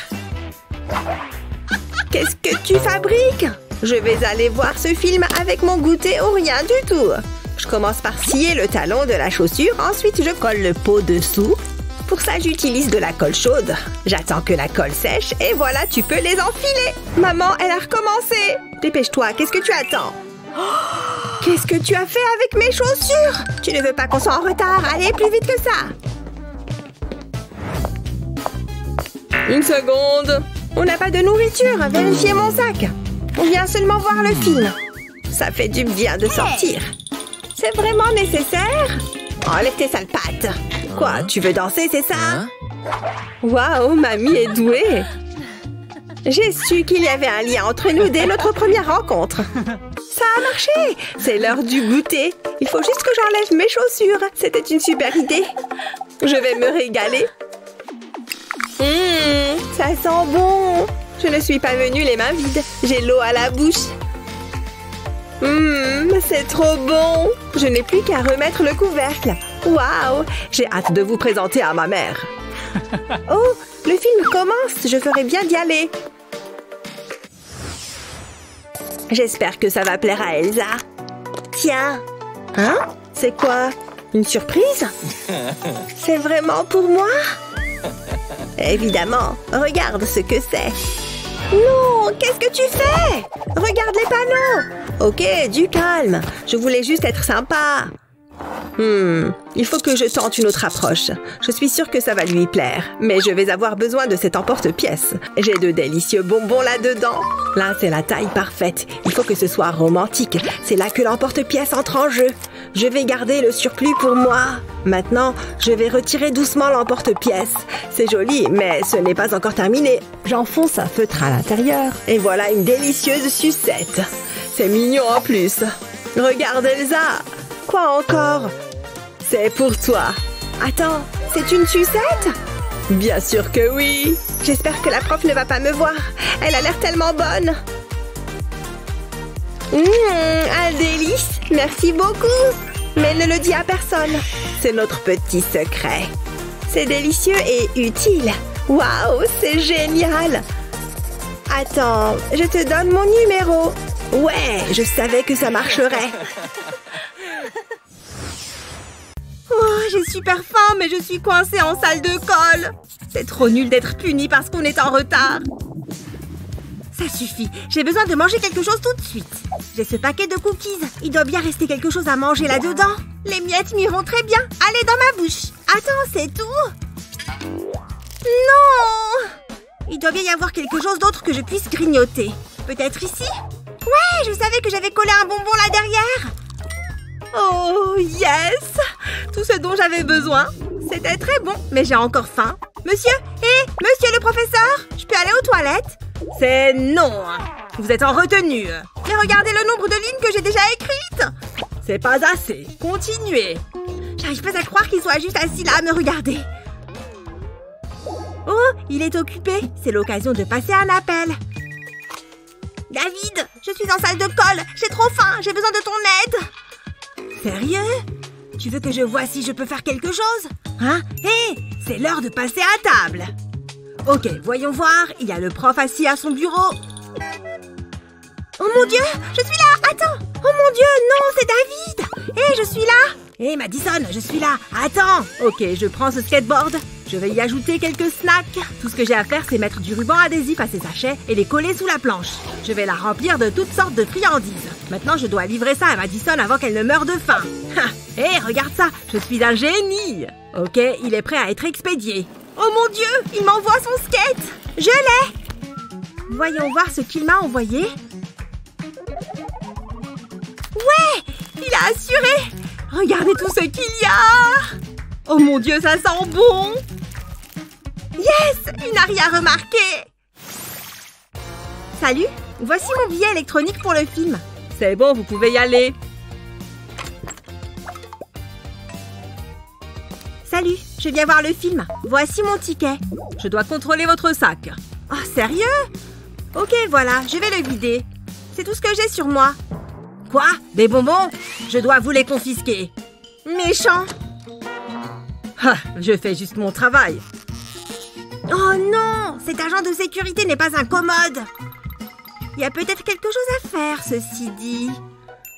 Qu'est-ce que tu fabriques? Je vais aller voir ce film avec mon goûter ou rien du tout. Je commence par scier le talon de la chaussure. Ensuite, je colle le pot dessous. Pour ça, j'utilise de la colle chaude. J'attends que la colle sèche et voilà, tu peux les enfiler. Maman, elle a recommencé. Dépêche-toi, qu'est-ce que tu attends? Qu'est-ce que tu as fait avec mes chaussures? Tu ne veux pas qu'on soit en retard? Allez, plus vite que ça. Une seconde. On n'a pas de nourriture. Vérifiez mon sac. On vient seulement voir le film. Ça fait du bien de sortir. C'est vraiment nécessaire? Enlève tes sales pattes. Quoi, tu veux danser, c'est ça? Waouh, mamie est douée. J'ai su qu'il y avait un lien entre nous dès notre première rencontre. Ça a marché. C'est l'heure du goûter. Il faut juste que j'enlève mes chaussures. C'était une super idée. Je vais me régaler. Ça sent bon. Je ne suis pas venue les mains vides. J'ai l'eau à la bouche. C'est trop bon. Je n'ai plus qu'à remettre le couvercle. Waouh, j'ai hâte de vous présenter à ma mère. Oh, le film commence. Je ferais bien d'y aller. J'espère que ça va plaire à Elsa. Tiens. Hein? C'est quoi? Une surprise? C'est vraiment pour moi? Évidemment. Regarde ce que c'est. Non, qu'est-ce que tu fais? Regarde les panneaux. Ok, du calme. Je voulais juste être sympa. Il faut que je tente une autre approche. Je suis sûre que ça va lui plaire. Mais je vais avoir besoin de cet emporte-pièce. J'ai de délicieux bonbons là-dedans. Là, c'est la taille parfaite. Il faut que ce soit romantique. C'est là que l'emporte-pièce entre en jeu. Je vais garder le surplus pour moi. Maintenant, je vais retirer doucement l'emporte-pièce. C'est joli, mais ce n'est pas encore terminé. J'enfonce un feutre à l'intérieur. Et voilà une délicieuse sucette. C'est mignon en plus. Regarde Elsa. Quoi encore? C'est pour toi. Attends, c'est une sucette? Bien sûr que oui. J'espère que la prof ne va pas me voir. Elle a l'air tellement bonne. Un délice. Merci beaucoup. Mais ne le dis à personne. C'est notre petit secret. C'est délicieux et utile. Waouh, c'est génial. Attends, je te donne mon numéro. Ouais, je savais que ça marcherait. Oh, j'ai super faim, mais je suis coincée en salle de colle. C'est trop nul d'être punie parce qu'on est en retard. Ça suffit. J'ai besoin de manger quelque chose tout de suite. J'ai ce paquet de cookies. Il doit bien rester quelque chose à manger là-dedans. Les miettes m'iront très bien. Allez, dans ma bouche. Attends, c'est tout? Non! Il doit bien y avoir quelque chose d'autre que je puisse grignoter. Peut-être ici? Ouais, je savais que j'avais collé un bonbon là derrière. Oh, yes! Tout ce dont j'avais besoin. C'était très bon, mais j'ai encore faim. Monsieur? Hé, monsieur le professeur? Je peux aller aux toilettes? C'est non. Vous êtes en retenue. Mais regardez le nombre de lignes que j'ai déjà écrites. C'est pas assez. Continuez. J'arrive pas à croire qu'il soit juste assis là à me regarder. Oh, il est occupé. C'est l'occasion de passer un appel. David, je suis en salle de colle. J'ai trop faim. J'ai besoin de ton aide. Sérieux? Tu veux que je voie si je peux faire quelque chose? Hein? Hé, c'est l'heure de passer à table. Ok, voyons voir. Il y a le prof assis à son bureau. Oh mon Dieu, je suis là. Attends. Oh mon Dieu, non, c'est David. Hé, je suis là. Hé, Madison, je suis là. Attends. Ok, je prends ce skateboard. Je vais y ajouter quelques snacks. Tout ce que j'ai à faire, c'est mettre du ruban adhésif à ces sachets et les coller sous la planche. Je vais la remplir de toutes sortes de friandises. Maintenant, je dois livrer ça à Madison avant qu'elle ne meure de faim. Hé, regarde ça. Je suis un génie. Ok, il est prêt à être expédié. Oh mon Dieu, il m'envoie son skate. Je l'ai. Voyons voir ce qu'il m'a envoyé. Ouais, il a assuré. Regardez tout ce qu'il y a. Oh mon Dieu, ça sent bon. Yes, il n'a rien remarqué. Salut, voici mon billet électronique pour le film. C'est bon, vous pouvez y aller. Salut, je viens voir le film. Voici mon ticket. Je dois contrôler votre sac. Oh, sérieux? Ok, voilà, je vais le vider. C'est tout ce que j'ai sur moi. Quoi? Des bonbons? Je dois vous les confisquer. Méchant. Ah, je fais juste mon travail. Oh non! Cet agent de sécurité n'est pas un commode. Il y a peut-être quelque chose à faire, ceci dit.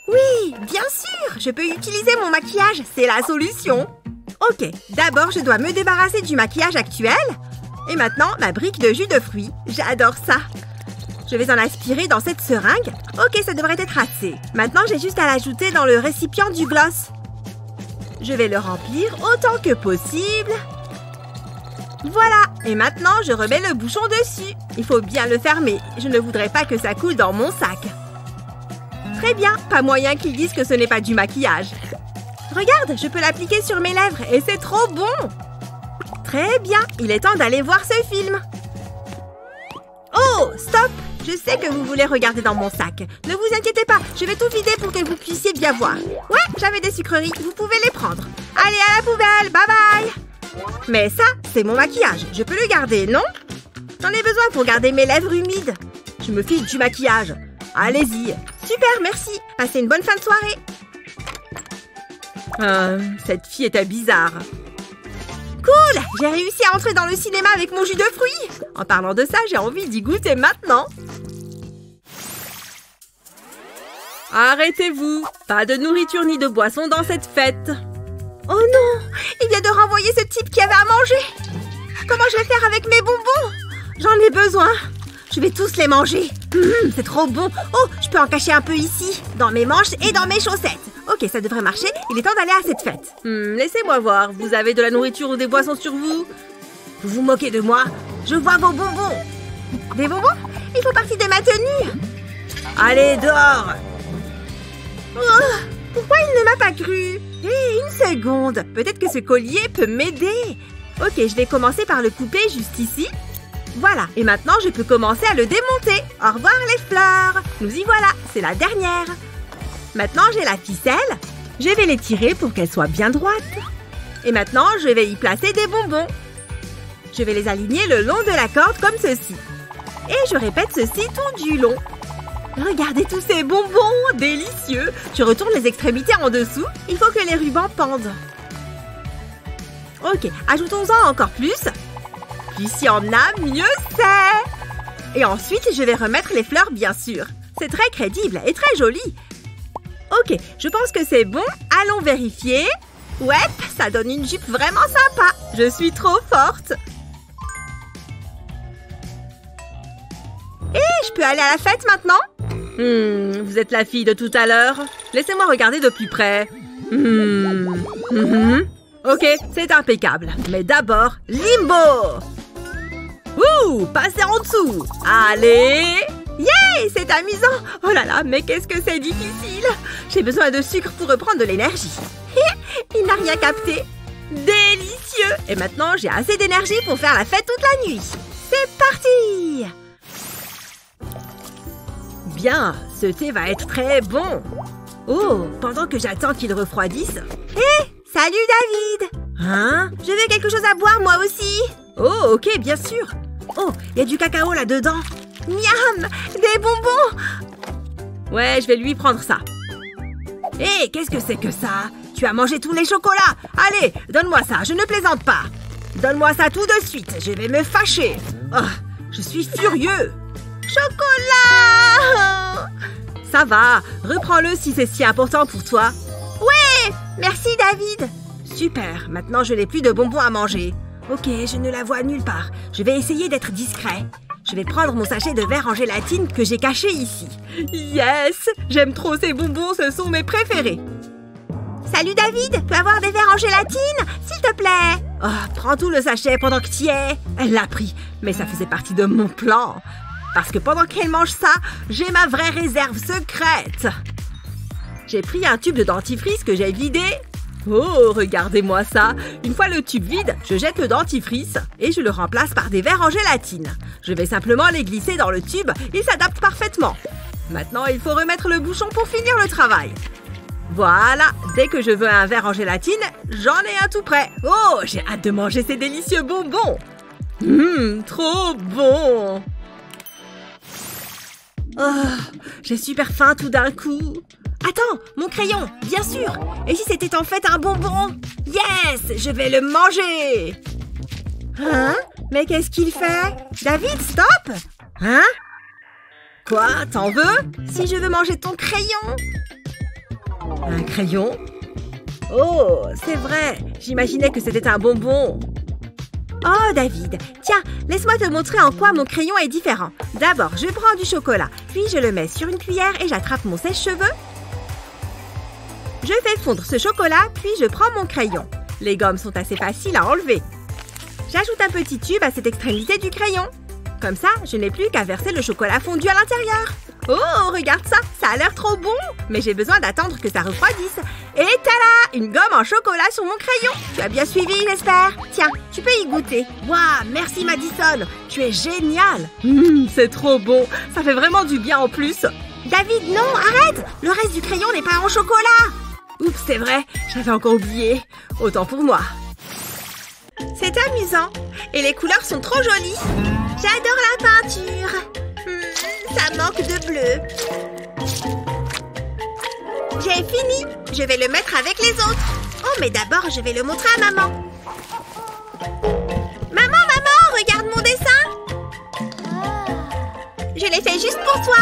Oui, bien sûr! Je peux utiliser mon maquillage, c'est la solution. Ok, d'abord je dois me débarrasser du maquillage actuel. Et maintenant, ma brique de jus de fruits. J'adore ça. Je vais en aspirer dans cette seringue. Ok, ça devrait être assez. Maintenant, j'ai juste à l'ajouter dans le récipient du gloss. Je vais le remplir autant que possible. Voilà. Et maintenant, je remets le bouchon dessus. Il faut bien le fermer. Je ne voudrais pas que ça coule dans mon sac. Très bien. Pas moyen qu'ils disent que ce n'est pas du maquillage. Regarde, je peux l'appliquer sur mes lèvres et c'est trop bon. Très bien. Il est temps d'aller voir ce film. Oh, stop! Je sais que vous voulez regarder dans mon sac. Ne vous inquiétez pas, je vais tout vider pour que vous puissiez bien voir. Ouais, j'avais des sucreries, vous pouvez les prendre. Allez, à la poubelle, bye bye! Mais ça, c'est mon maquillage. Je peux le garder, non? J'en ai besoin pour garder mes lèvres humides. Je me fiche du maquillage. Allez-y. Super, merci. Passez une bonne fin de soirée. Cette fille était bizarre. Cool! J'ai réussi à entrer dans le cinéma avec mon jus de fruits. En parlant de ça, j'ai envie d'y goûter maintenant. Arrêtez-vous! Pas de nourriture ni de boisson dans cette fête. Oh non! Il vient de renvoyer ce type qui avait à manger. Comment je vais faire avec mes bonbons? J'en ai besoin. Je vais tous les manger. C'est trop bon. Oh, je peux en cacher un peu ici, dans mes manches et dans mes chaussettes. Ok, ça devrait marcher. Il est temps d'aller à cette fête. Laissez-moi voir. Vous avez de la nourriture ou des boissons sur vous? Vous vous moquez de moi? Je vois vos bonbons. Des bonbons? Ils font partie de ma tenue. Allez, dehors. Oh, pourquoi il ne m'a pas cru? Hé, une seconde. Peut-être que ce collier peut m'aider. Ok, je vais commencer par le couper juste ici. Voilà, et maintenant je peux commencer à le démonter. Au revoir les fleurs. Nous y voilà, c'est la dernière. Maintenant j'ai la ficelle. Je vais l'étirer pour qu'elle soit bien droite. Et maintenant je vais y placer des bonbons. Je vais les aligner le long de la corde comme ceci. Et je répète ceci tout du long. Regardez tous ces bonbons, délicieux. Je retourne les extrémités en dessous. Il faut que les rubans pendent. Ok, ajoutons-en encore plus. Plus il y en a, mieux c'est. Et ensuite, je vais remettre les fleurs, bien sûr. C'est très crédible et très joli. Ok, je pense que c'est bon. Allons vérifier. Ouais, ça donne une jupe vraiment sympa. Je suis trop forte. Et je peux aller à la fête maintenant? Vous êtes la fille de tout à l'heure. Laissez-moi regarder de plus près. Ok, c'est impeccable. Mais d'abord, limbo. Ouh, passez en dessous. Allez. Yeah, c'est amusant. Oh là là, mais qu'est-ce que c'est difficile. J'ai besoin de sucre pour reprendre de l'énergie. Il n'a rien capté. Délicieux! Et maintenant, j'ai assez d'énergie pour faire la fête toute la nuit. C'est parti! Bien, ce thé va être très bon. Oh, pendant que j'attends qu'il refroidisse... Hé! Salut David! Hein? Je veux quelque chose à boire moi aussi. Oh, ok, bien sûr. Oh, il y a du cacao là-dedans. Miam! Des bonbons! Ouais, je vais lui prendre ça. Hé, qu'est-ce que c'est que ça? Tu as mangé tous les chocolats! Allez, donne-moi ça, je ne plaisante pas. Donne-moi ça tout de suite, je vais me fâcher. Oh, je suis furieux. Chocolat! Ça va, reprends-le si c'est si important pour toi. Ouais! Merci David! Super, maintenant je n'ai plus de bonbons à manger. Ok, je ne la vois nulle part. Je vais essayer d'être discret. Je vais prendre mon sachet de verre en gélatine que j'ai caché ici. Yes! J'aime trop ces bonbons, ce sont mes préférés. Salut David, peux avoir des verres en gélatine, s'il te plaît? Oh, prends tout le sachet pendant que tu y es. Elle l'a pris, mais ça faisait partie de mon plan. Parce que pendant qu'elle mange ça, j'ai ma vraie réserve secrète. J'ai pris un tube de dentifrice que j'ai vidé. Oh, regardez-moi ça. Une fois le tube vide, je jette le dentifrice et je le remplace par des verres en gélatine. Je vais simplement les glisser dans le tube, ils s'adaptent parfaitement. Maintenant, il faut remettre le bouchon pour finir le travail. Voilà, dès que je veux un verre en gélatine, j'en ai un tout prêt. Oh, j'ai hâte de manger ces délicieux bonbons. Trop bon. Oh, j'ai super faim tout d'un coup. Attends, mon crayon, bien sûr. Et si c'était en fait un bonbon? Yes, je vais le manger. Hein? Mais qu'est-ce qu'il fait? David, stop! Hein? Quoi? T'en veux? Si je veux manger ton crayon? Un crayon? Oh, c'est vrai. J'imaginais que c'était un bonbon. Oh, David. Tiens, laisse-moi te montrer en quoi mon crayon est différent. D'abord, je prends du chocolat, puis je le mets sur une cuillère et j'attrape mon sèche-cheveux. Je fais fondre ce chocolat, puis je prends mon crayon. Les gommes sont assez faciles à enlever. J'ajoute un petit tube à cette extrémité du crayon. Comme ça, je n'ai plus qu'à verser le chocolat fondu à l'intérieur. Oh, regarde ça, ça a l'air trop bon. Mais j'ai besoin d'attendre que ça refroidisse. Et tada, une gomme en chocolat sur mon crayon. Tu as bien suivi, j'espère. Tiens, tu peux y goûter. Waouh, merci Madison, tu es génial. C'est trop bon, ça fait vraiment du bien en plus. David, non, arrête. Le reste du crayon n'est pas en chocolat. Oups, c'est vrai, j'avais encore oublié. Autant pour moi. C'est amusant. Et les couleurs sont trop jolies. J'adore la peinture. Ça manque de bleu. J'ai fini. Je vais le mettre avec les autres. Oh, mais d'abord, je vais le montrer à maman. Maman, regarde mon dessin. Je l'ai fait juste pour toi.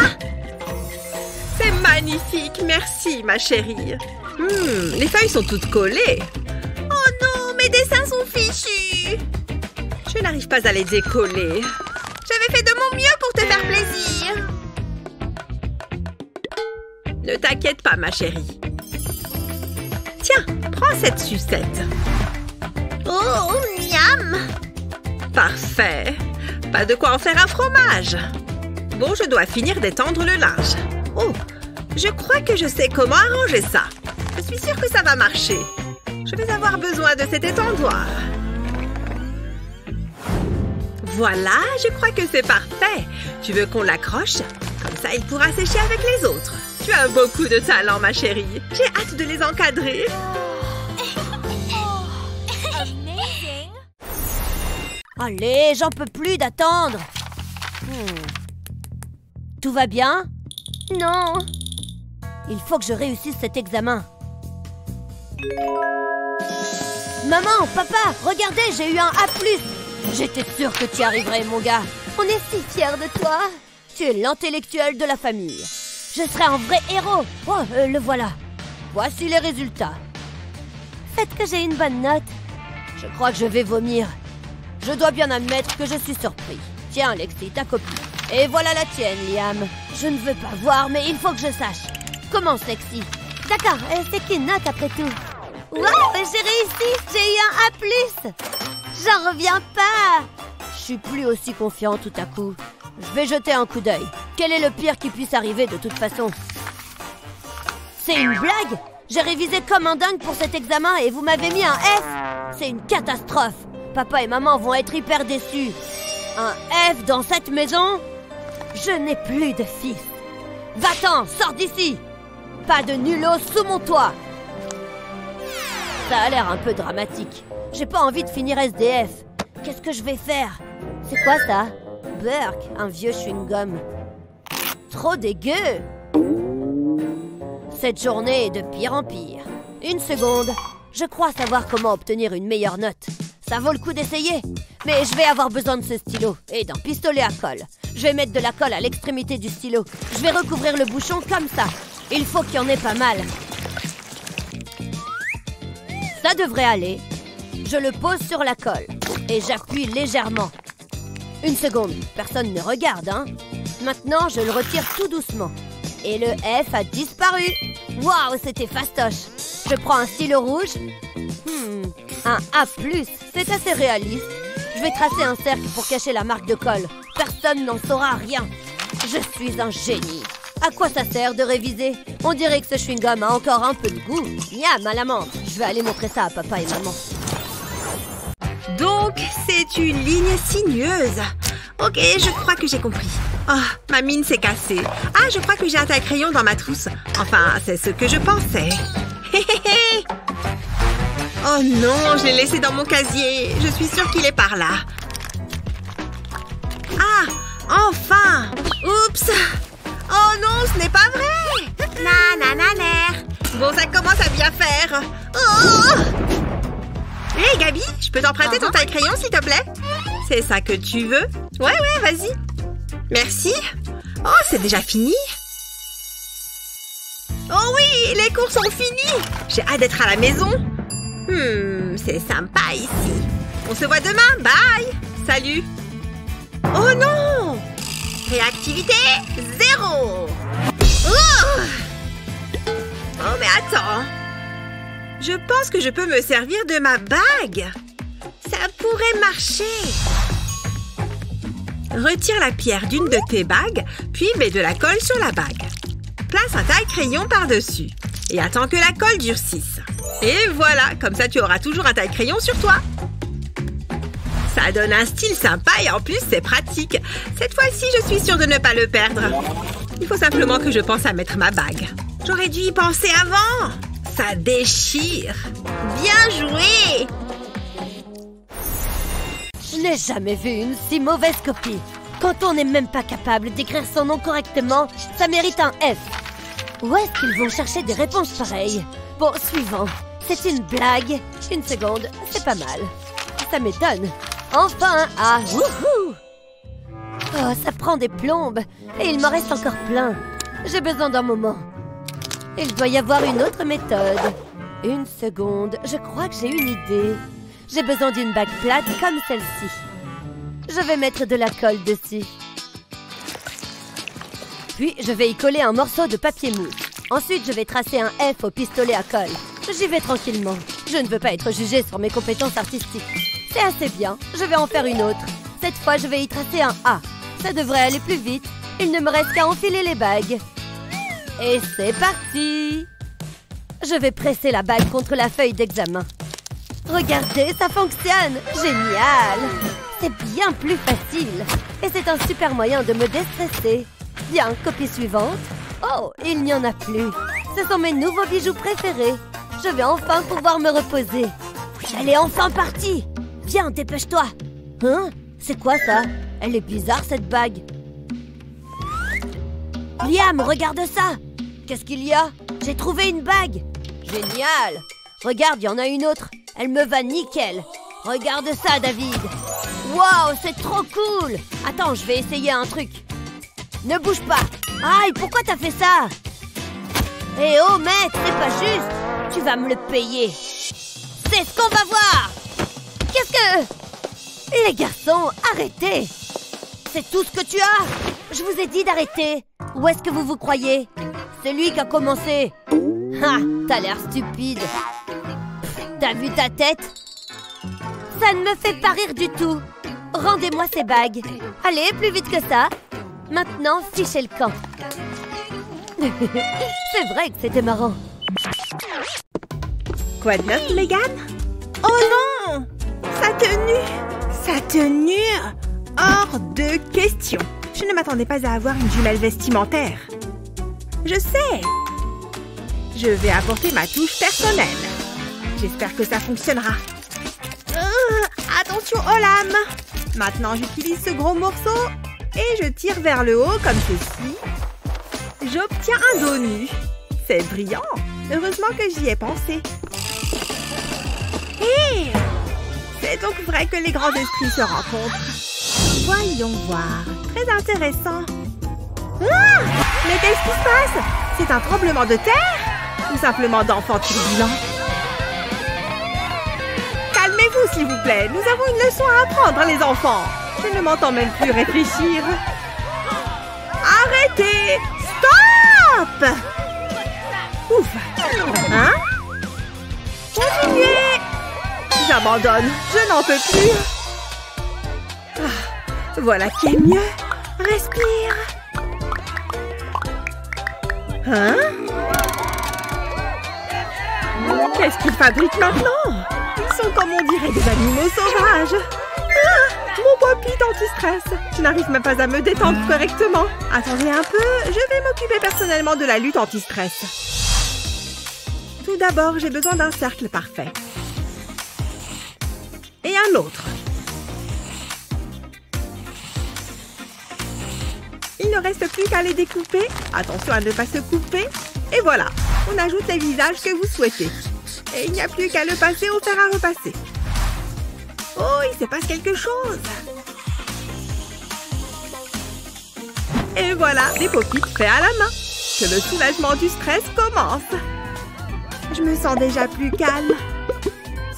C'est magnifique, merci ma chérie. Les feuilles sont toutes collées. Oh non, mes dessins sont fichus. Je n'arrive pas à les décoller. J'avais fait de mon mieux pour te faire plaisir. Ne t'inquiète pas, ma chérie. Tiens, prends cette sucette. Oh, miam! Parfait. Pas de quoi en faire un fromage. Bon, je dois finir d'étendre le linge. Oh, je crois que je sais comment arranger ça. Je suis sûre que ça va marcher. Je vais avoir besoin de cet étendoir. Voilà, je crois que c'est parfait. Tu veux qu'on l'accroche? Comme ça, il pourra sécher avec les autres. Tu as beaucoup de talent, ma chérie. J'ai hâte de les encadrer. Allez, j'en peux plus d'attendre. Tout va bien? Non. Il faut que je réussisse cet examen. Maman, papa, regardez, j'ai eu un A+. J'étais sûre que tu y arriverais, mon gars. On est si fiers de toi. Tu es l'intellectuel de la famille. Je serai un vrai héros. Oh, le voilà. Voici les résultats. Faites que j'ai une bonne note. Je crois que je vais vomir. Je dois bien admettre que je suis surpris. Tiens, Lexi, ta copie. Et voilà la tienne, Liam. Je ne veux pas voir, mais il faut que je sache. Commence, Lexi. D'accord, c'est qu'une note après tout. Wow, j'ai réussi. J'ai eu un A+. J'en reviens pas. Je suis plus aussi confiant tout à coup. Je vais jeter un coup d'œil. Quel est le pire qui puisse arriver de toute façon? C'est une blague? J'ai révisé comme un dingue pour cet examen et vous m'avez mis un F. C'est une catastrophe. Papa et maman vont être hyper déçus. Un F dans cette maison? Je n'ai plus de fils. Va-t'en, sors d'ici. Pas de nullos sous mon toit. Ça a l'air un peu dramatique. J'ai pas envie de finir SDF. Qu'est-ce que je vais faire? C'est quoi ça? Burk, un vieux chewing-gum. Trop dégueu. Cette journée est de pire en pire. Une seconde. Je crois savoir comment obtenir une meilleure note. Ça vaut le coup d'essayer. Mais je vais avoir besoin de ce stylo et d'un pistolet à colle. Je vais mettre de la colle à l'extrémité du stylo. Je vais recouvrir le bouchon comme ça. Il faut qu'il y en ait pas mal. Ça devrait aller. Je le pose sur la colle et j'appuie légèrement. Une seconde, personne ne regarde, hein? Maintenant, je le retire tout doucement. Et le F a disparu. Waouh, c'était fastoche. Je prends un stylo rouge. Un A+, c'est assez réaliste. Je vais tracer un cercle pour cacher la marque de colle. Personne n'en saura rien. Je suis un génie. À quoi ça sert de réviser? On dirait que ce chewing-gum a encore un peu de goût. Miam à la menthe. Je vais aller montrer ça à papa et maman. Donc, c'est une ligne sinueuse. Ok, je crois que j'ai compris. Oh, ma mine s'est cassée. Ah, je crois que j'ai un taille-crayon dans ma trousse. Enfin, c'est ce que je pensais. Oh non, je l'ai laissé dans mon casier. Je suis sûre qu'il est par là. Ah, enfin! Oups! Oh non, ce n'est pas vrai! Nanananer! Bon, ça commence à bien faire. Oh! Hé, Gabi, je peux t'emprunter ton taille-crayon, s'il te plaît? C'est ça que tu veux? Ouais, vas-y. Merci. Oh, c'est déjà fini? Oh oui, les cours sont finis. J'ai hâte d'être à la maison. C'est sympa ici. On se voit demain, bye. Salut. Oh non! Réactivité 0. Oh, mais attends. Je pense que je peux me servir de ma bague. Ça pourrait marcher. Retire la pierre d'une de tes bagues, puis mets de la colle sur la bague. Place un taille-crayon par-dessus. Et attends que la colle durcisse. Et voilà, comme ça tu auras toujours un taille-crayon sur toi. Ça donne un style sympa et en plus c'est pratique. Cette fois-ci, je suis sûre de ne pas le perdre. Il faut simplement que je pense à mettre ma bague. J'aurais dû y penser avant. Ça déchire. Bien joué! Je n'ai jamais vu une si mauvaise copie. Quand on n'est même pas capable d'écrire son nom correctement, ça mérite un F. Où est-ce qu'ils vont chercher des réponses pareilles? Bon, suivant. C'est une blague. Une seconde, c'est pas mal. Ça m'étonne. Enfin un A. Wouhou! Oh, ça prend des plombes. Et il m'en reste encore plein. J'ai besoin d'un moment. Il doit y avoir une autre méthode. Une seconde, je crois que j'ai une idée. J'ai besoin d'une bague plate comme celle-ci. Je vais mettre de la colle dessus. Puis, je vais y coller un morceau de papier mousse. Ensuite, je vais tracer un F au pistolet à colle. J'y vais tranquillement. Je ne veux pas être jugée sur mes compétences artistiques. C'est assez bien. Je vais en faire une autre. Cette fois, je vais y tracer un A. Ça devrait aller plus vite. Il ne me reste qu'à enfiler les bagues. Et c'est parti! Je vais presser la bague contre la feuille d'examen. Regardez, ça fonctionne! Génial! C'est bien plus facile. Et c'est un super moyen de me déstresser. Bien, copie suivante. Oh, il n'y en a plus. Ce sont mes nouveaux bijoux préférés. Je vais enfin pouvoir me reposer. Elle est enfin partie. Viens, dépêche-toi. Hein? C'est quoi ça? Elle est bizarre, cette bague. Liam, regarde ça. Qu'est-ce qu'il y a? J'ai trouvé une bague. Génial. Regarde, il y en a une autre. Elle me va nickel. Regarde ça, David. Waouh, c'est trop cool. Attends, je vais essayer un truc. Ne bouge pas. Aïe, pourquoi t'as fait ça? Eh oh, mec, c'est pas juste. Tu vas me le payer. C'est ce qu'on va voir. Qu'est-ce que... Les garçons, arrêtez. C'est tout ce que tu as. Je vous ai dit d'arrêter. Où est-ce que vous vous croyez? C'est lui qui a commencé. Ah, t'as l'air stupide. T'as vu ta tête? Ça ne me fait pas rire du tout. Rendez-moi ces bagues. Allez, plus vite que ça. Maintenant, fichez le camp. C'est vrai que c'était marrant. Quoi de neuf, Megan? Oh non! non! Sa tenue! Hors de question! Je ne m'attendais pas à avoir une jumelle vestimentaire. Je sais! Je vais apporter ma touche personnelle. J'espère que ça fonctionnera. Attention aux lames! Maintenant, j'utilise ce gros morceau et je tire vers le haut comme ceci. J'obtiens un dos nu. C'est brillant! Heureusement que j'y ai pensé. Hé! C'est donc vrai que les grands esprits se rencontrent. Voyons voir. Très intéressant. Ah! Mais qu'est-ce qui se passe? C'est un tremblement de terre? Ou simplement d'enfants turbulents? Calmez-vous, s'il vous plaît. Nous avons une leçon à apprendre, les enfants. Je ne m'entends même plus réfléchir. Arrêtez! Stop! Ouf! Hein? Continuez! J'abandonne. Je n'en peux plus. Ah, voilà qui est mieux. Respire. Hein? Qu'est-ce qu'ils fabriquent maintenant? Ils sont comme on dirait des animaux sauvages. Ah, mon papy anti-stress. Je n'arrive même pas à me détendre correctement. Attendez un peu, je vais m'occuper personnellement de la lutte anti-stress. Tout d'abord, j'ai besoin d'un cercle parfait. Et un autre. Il ne reste plus qu'à les découper. Attention à ne pas se couper. Et voilà, on ajoute les visages que vous souhaitez. Et il n'y a plus qu'à le passer au fer à repasser. Oh, il se passe quelque chose. Et voilà, des pop-it faits à la main. Que le soulagement du stress commence. Je me sens déjà plus calme.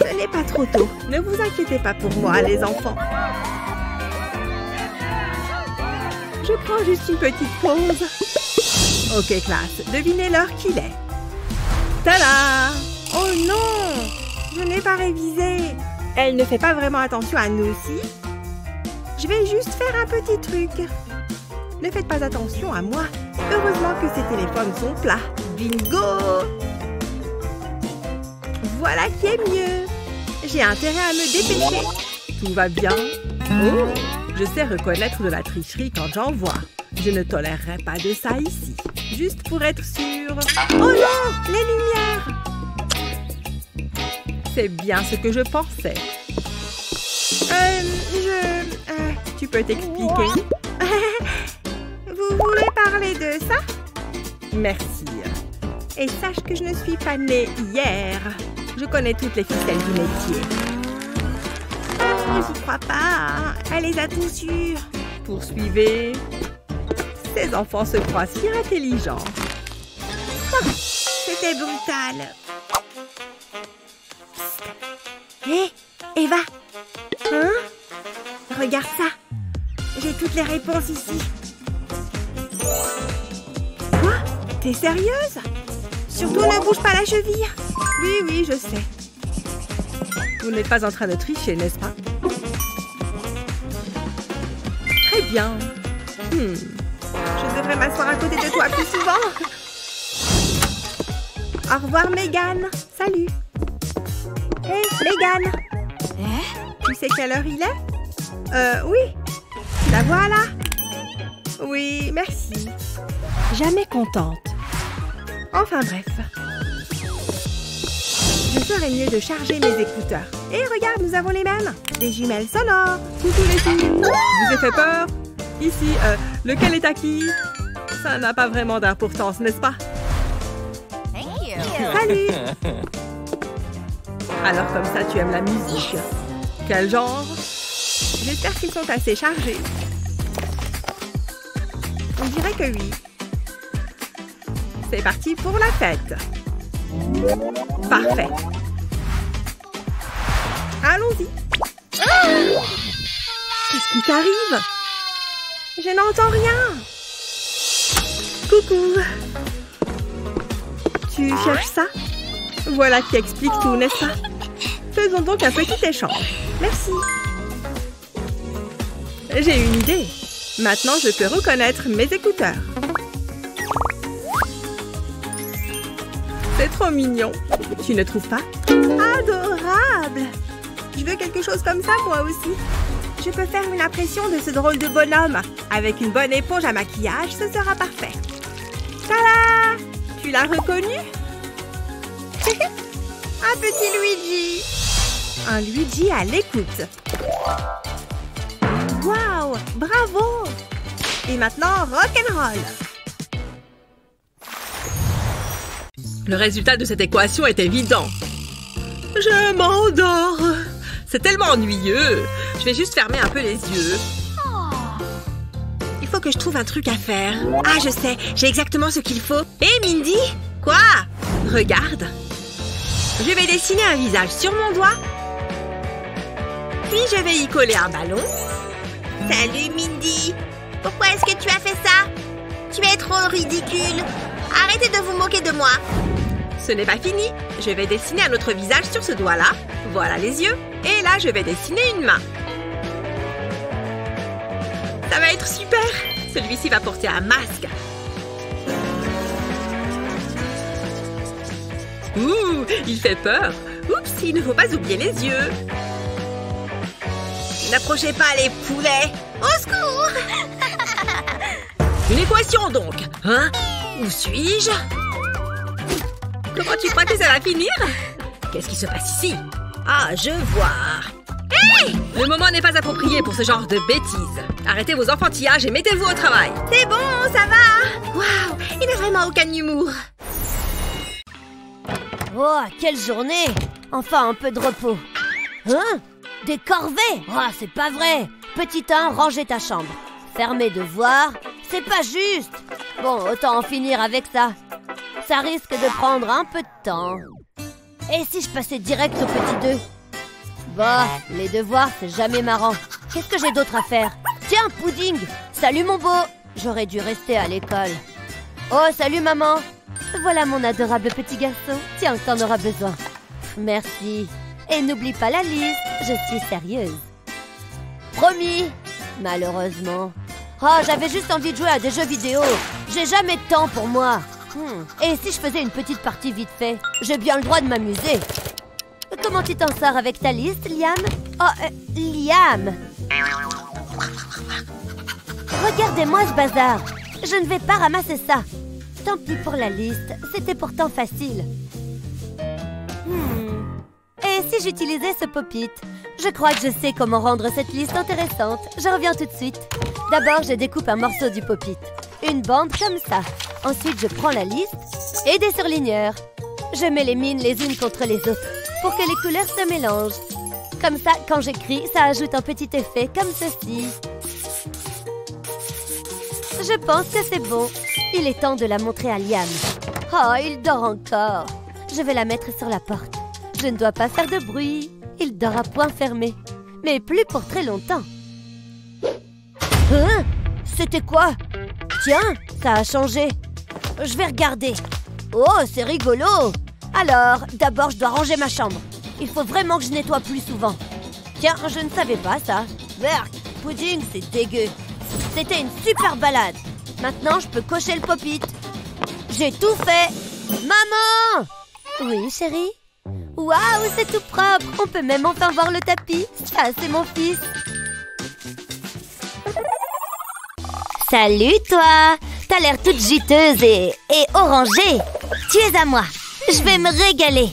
Ce n'est pas trop tôt. Ne vous inquiétez pas pour moi, les enfants. Je prends juste une petite pause. Ok, classe. Devinez l'heure qu'il est. Tada! Oh non! Je n'ai pas révisé. Elle ne fait pas vraiment attention à nous aussi. Je vais juste faire un petit truc. Ne faites pas attention à moi. Heureusement que ces téléphones sont plats. Bingo! Voilà qui est mieux. J'ai intérêt à me dépêcher. Tout va bien. Oh, je sais reconnaître de la tricherie quand j'en vois. Je ne tolérerai pas de ça ici. Juste pour être sûre. Oh non, les lumières! C'est bien ce que je pensais. Tu peux t'expliquer? Vous voulez parler de ça? Merci. Et sache que je ne suis pas née hier. Je connais toutes les ficelles du métier. J'y crois pas. Elle les a tous eus. Poursuivez. Ces enfants se croient si intelligents. Oh, c'était brutal. Hé, Eva. Hein? Regarde ça. J'ai toutes les réponses ici. Quoi? T'es sérieuse? Surtout ne bouge pas la cheville. Oui, je sais. Vous n'êtes pas en train de tricher, n'est-ce pas? Très bien. Je devrais m'asseoir à côté de toi plus souvent. Au revoir, Megan. Salut. Hé, Megan. Tu sais quelle heure il est? Oui. La voilà. Oui, merci. Jamais contente. Enfin bref. Je ferais mieux de charger mes écouteurs. Et regarde, nous avons les mêmes. Des jumelles sonores. Coucou les filles. Je vous ai fait peur? Ici, lequel est à qui? Ça n'a pas vraiment d'importance, n'est-ce pas? Salut. Alors comme ça, tu aimes la musique? Quel genre? J'espère qu'ils sont assez chargés. On dirait que oui. C'est parti pour la fête. Parfait. Allons-y. Qu'est-ce qui t'arrive? Je n'entends rien. Coucou. Tu cherches ça? Voilà qui explique tout, n'est-ce pas? Faisons donc un petit échange. Merci. J'ai une idée. Maintenant, je peux reconnaître mes écouteurs. C'est trop mignon. Tu ne trouves pas? Adorable! Je veux quelque chose comme ça, moi aussi. Je peux faire une impression de ce drôle de bonhomme. Avec une bonne éponge à maquillage, ce sera parfait. Tada! Tu l'as reconnu? Un petit Luigi. Un Luigi à l'écoute. Waouh! Bravo! Et maintenant, rock'n'roll. Le résultat de cette équation est évident. Je m'endors. C'est tellement ennuyeux. Je vais juste fermer un peu les yeux. Il faut que je trouve un truc à faire. Ah, je sais. J'ai exactement ce qu'il faut. Hé, Mindy! Quoi? Regarde. Je vais dessiner un visage sur mon doigt. Puis je vais y coller un ballon. Salut, Mindy. Pourquoi est-ce que tu as fait ça? Tu es trop ridicule. Arrêtez de vous moquer de moi. Ce n'est pas fini. Je vais dessiner un autre visage sur ce doigt-là. Voilà les yeux. Et là, je vais dessiner une main. Ça va être super. Celui-ci va porter un masque. Ouh, il fait peur. Oups, il ne faut pas oublier les yeux. N'approchez pas les poulets. Au secours! Une équation donc. Hein? Où suis-je? Comment tu crois que ça va finir? Qu'est-ce qui se passe ici? Ah, je vois. Hey! Le moment n'est pas approprié pour ce genre de bêtises. Arrêtez vos enfantillages et mettez-vous au travail. C'est bon, ça va. Waouh, il n'a vraiment aucun humour. Oh, quelle journée! Enfin, un peu de repos. Hein? Des corvées? Oh, c'est pas vrai! Petit 1, ranger ta chambre. Faire mes devoirs? C'est pas juste! Bon, autant en finir avec ça. Ça risque de prendre un peu de temps. Et si je passais direct au petit 2? Bah, les devoirs, c'est jamais marrant. Qu'est-ce que j'ai d'autre à faire? Tiens, Pudding! Salut mon beau! J'aurais dû rester à l'école. Oh, salut maman! Voilà mon adorable petit garçon. Tiens, t'en auras besoin. Merci. Et n'oublie pas la liste, je suis sérieuse. Promis. Malheureusement. Oh, j'avais juste envie de jouer à des jeux vidéo. J'ai jamais de temps pour moi. Et si je faisais une petite partie vite fait? J'ai bien le droit de m'amuser. Comment tu t'en sors avec ta liste, Liam? Oh, Liam! Regardez-moi ce bazar. Je ne vais pas ramasser ça. Tant pis pour la liste, c'était pourtant facile. Et si j'utilisais ce pop-it? Je crois que je sais comment rendre cette liste intéressante. Je reviens tout de suite. D'abord, je découpe un morceau du pop-it. Une bande comme ça. Ensuite, je prends la liste et des surligneurs. Je mets les mines les unes contre les autres pour que les couleurs se mélangent. Comme ça, quand j'écris, ça ajoute un petit effet comme ceci. Je pense que c'est bon. Il est temps de la montrer à Liam. Oh, il dort encore. Je vais la mettre sur la porte. Je ne dois pas faire de bruit. Il dort à poing fermé. Mais plus pour très longtemps. Hein? C'était quoi? Tiens, ça a changé. Je vais regarder. Oh, c'est rigolo. Alors, d'abord, je dois ranger ma chambre. Il faut vraiment que je nettoie plus souvent. Tiens, je ne savais pas ça. Berk, Pudding, c'est dégueu. C'était une super balade. Maintenant, je peux cocher le pop-it. J'ai tout fait. Maman! Oui, chérie? Waouh, c'est tout propre. On peut même enfin voir le tapis. Ça, c'est mon fils. Salut, toi. T'as l'air toute juteuse et orangée. Tu es à moi. Je vais me régaler.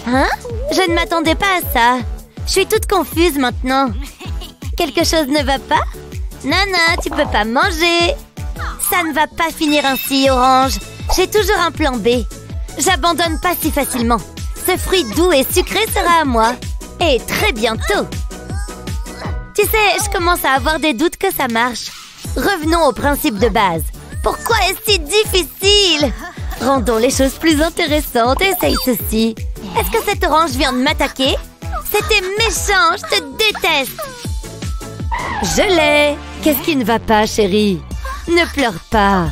Hein? Je ne m'attendais pas à ça. Je suis toute confuse maintenant. Quelque chose ne va pas? Non, tu peux pas manger. Ça ne va pas finir ainsi, Orange. J'ai toujours un plan B. J'abandonne pas si facilement. Ce fruit doux et sucré sera à moi. Et très bientôt. Tu sais, je commence à avoir des doutes que ça marche. Revenons au principe de base. Pourquoi est-ce si difficile? Rendons les choses plus intéressantes. Essaye ceci. Est-ce que cette orange vient de m'attaquer? C'était méchant, je te déteste. Je l'ai. Qu'est-ce qui ne va pas, chérie? Ne pleure pas.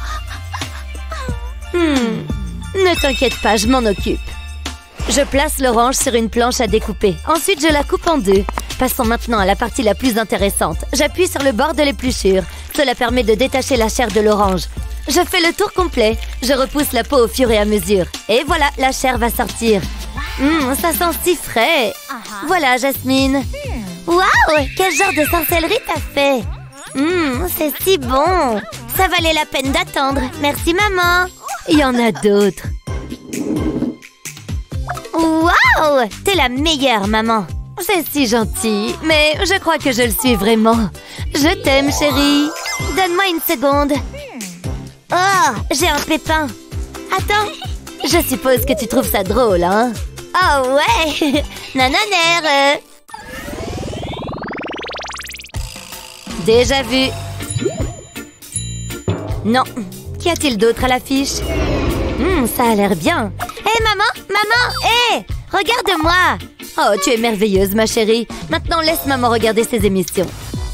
Ne t'inquiète pas, je m'en occupe. Je place l'orange sur une planche à découper. Ensuite, je la coupe en deux. Passons maintenant à la partie la plus intéressante. J'appuie sur le bord de l'épluchure. Cela permet de détacher la chair de l'orange. Je fais le tour complet. Je repousse la peau au fur et à mesure. Et voilà, la chair va sortir. Ça sent si frais. Voilà, Jasmine. Waouh, quel genre de sorcellerie t'as fait? C'est si bon. Ça valait la peine d'attendre. Merci, maman. Il y en a d'autres. Waouh, t'es la meilleure, maman. C'est si gentil, mais je crois que je le suis vraiment. Je t'aime, chérie. Donne-moi une seconde. Oh, j'ai un pépin. Attends, je suppose que tu trouves ça drôle, hein? Oh ouais, nananère. Déjà vu. Non, qu'y a-t-il d'autre à l'affiche? Ça a l'air bien. Hé, maman, hé, regarde-moi. Oh, tu es merveilleuse, ma chérie. Maintenant, laisse maman regarder ses émissions.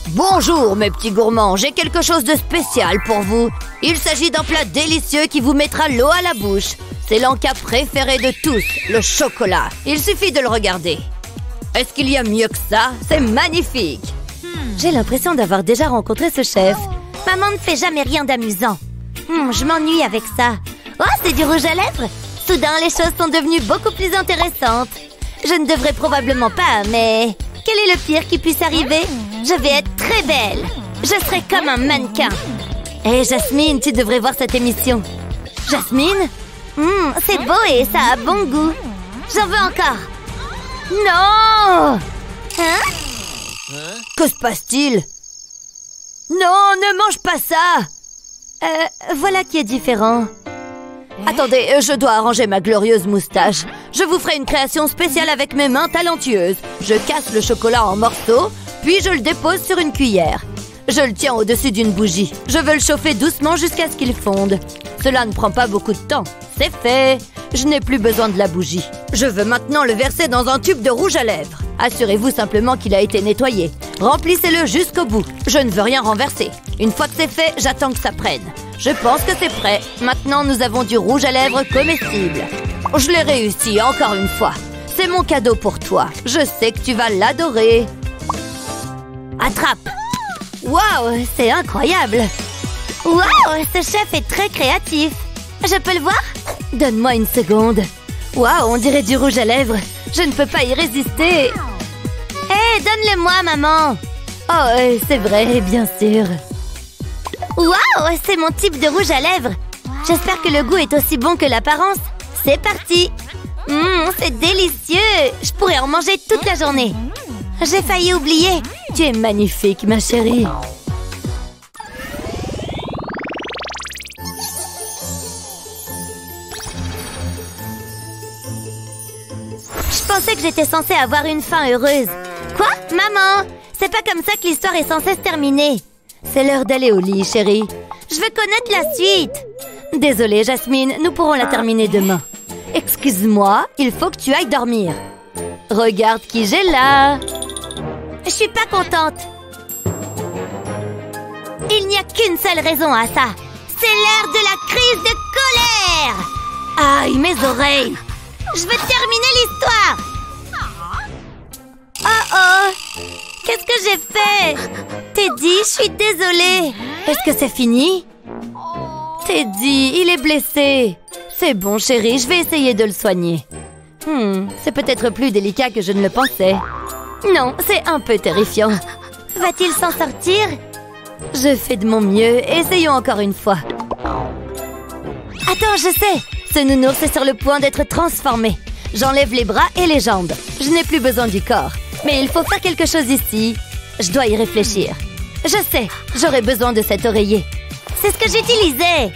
Bonjour, mes petits gourmands. J'ai quelque chose de spécial pour vous. Il s'agit d'un plat délicieux qui vous mettra l'eau à la bouche. C'est l'encas préféré de tous, le chocolat. Il suffit de le regarder. Est-ce qu'il y a mieux que ça? C'est magnifique. J'ai l'impression d'avoir déjà rencontré ce chef. Maman ne fait jamais rien d'amusant. Je m'ennuie avec ça. Oh, c'est du rouge à lèvres. Soudain, les choses sont devenues beaucoup plus intéressantes. Je ne devrais probablement pas, mais... Quel est le pire qui puisse arriver? Je vais être très belle. Je serai comme un mannequin. Hé, Jasmine, tu devrais voir cette émission. Jasmine? C'est beau et ça a bon goût. J'en veux encore. Non! Hein? Que se passe-t-il? Non, ne mange pas ça! Voilà qui est différent. Attendez, je dois arranger ma glorieuse moustache. Je vous ferai une création spéciale avec mes mains talentueuses. Je casse le chocolat en morceaux, puis je le dépose sur une cuillère. Je le tiens au-dessus d'une bougie. Je veux le chauffer doucement jusqu'à ce qu'il fonde. Cela ne prend pas beaucoup de temps. C'est fait. Je n'ai plus besoin de la bougie. Je veux maintenant le verser dans un tube de rouge à lèvres. Assurez-vous simplement qu'il a été nettoyé. Remplissez-le jusqu'au bout. Je ne veux rien renverser. Une fois que c'est fait, j'attends que ça prenne. Je pense que c'est prêt. Maintenant, nous avons du rouge à lèvres comestible. Je l'ai réussi encore une fois. C'est mon cadeau pour toi. Je sais que tu vas l'adorer. Attrape! Waouh, c'est incroyable! Waouh, ce chef est très créatif. Je peux le voir? Donne-moi une seconde. Waouh, on dirait du rouge à lèvres. Je ne peux pas y résister. Hé, donne-le-moi, maman. Oh, c'est vrai, bien sûr. Waouh, c'est mon type de rouge à lèvres. J'espère que le goût est aussi bon que l'apparence. C'est parti. C'est délicieux. Je pourrais en manger toute la journée. J'ai failli oublier. Tu es magnifique, ma chérie. Je pensais que j'étais censée avoir une fin heureuse. Quoi? Maman? C'est pas comme ça que l'histoire est censée se terminer. C'est l'heure d'aller au lit, chérie. Je veux connaître la suite. Désolée, Jasmine, nous pourrons la terminer demain. Excuse-moi, il faut que tu ailles dormir. Regarde qui j'ai là. Je suis pas contente. Il n'y a qu'une seule raison à ça. C'est l'heure de la crise de colère. Aïe, mes oreilles. Je veux terminer l'histoire. Oh. Qu'est-ce que j'ai fait? Teddy, je suis désolée. Est-ce que c'est fini? Teddy, il est blessé. C'est bon, chérie, je vais essayer de le soigner. C'est peut-être plus délicat que je ne le pensais. Non, c'est un peu terrifiant. Va-t-il s'en sortir? Je fais de mon mieux. Essayons encore une fois. Attends, je sais. Ce nounours est sur le point d'être transformé. J'enlève les bras et les jambes. Je n'ai plus besoin du corps. Mais il faut faire quelque chose ici. Je dois y réfléchir. Je sais, j'aurai besoin de cet oreiller. C'est ce que j'utilisais.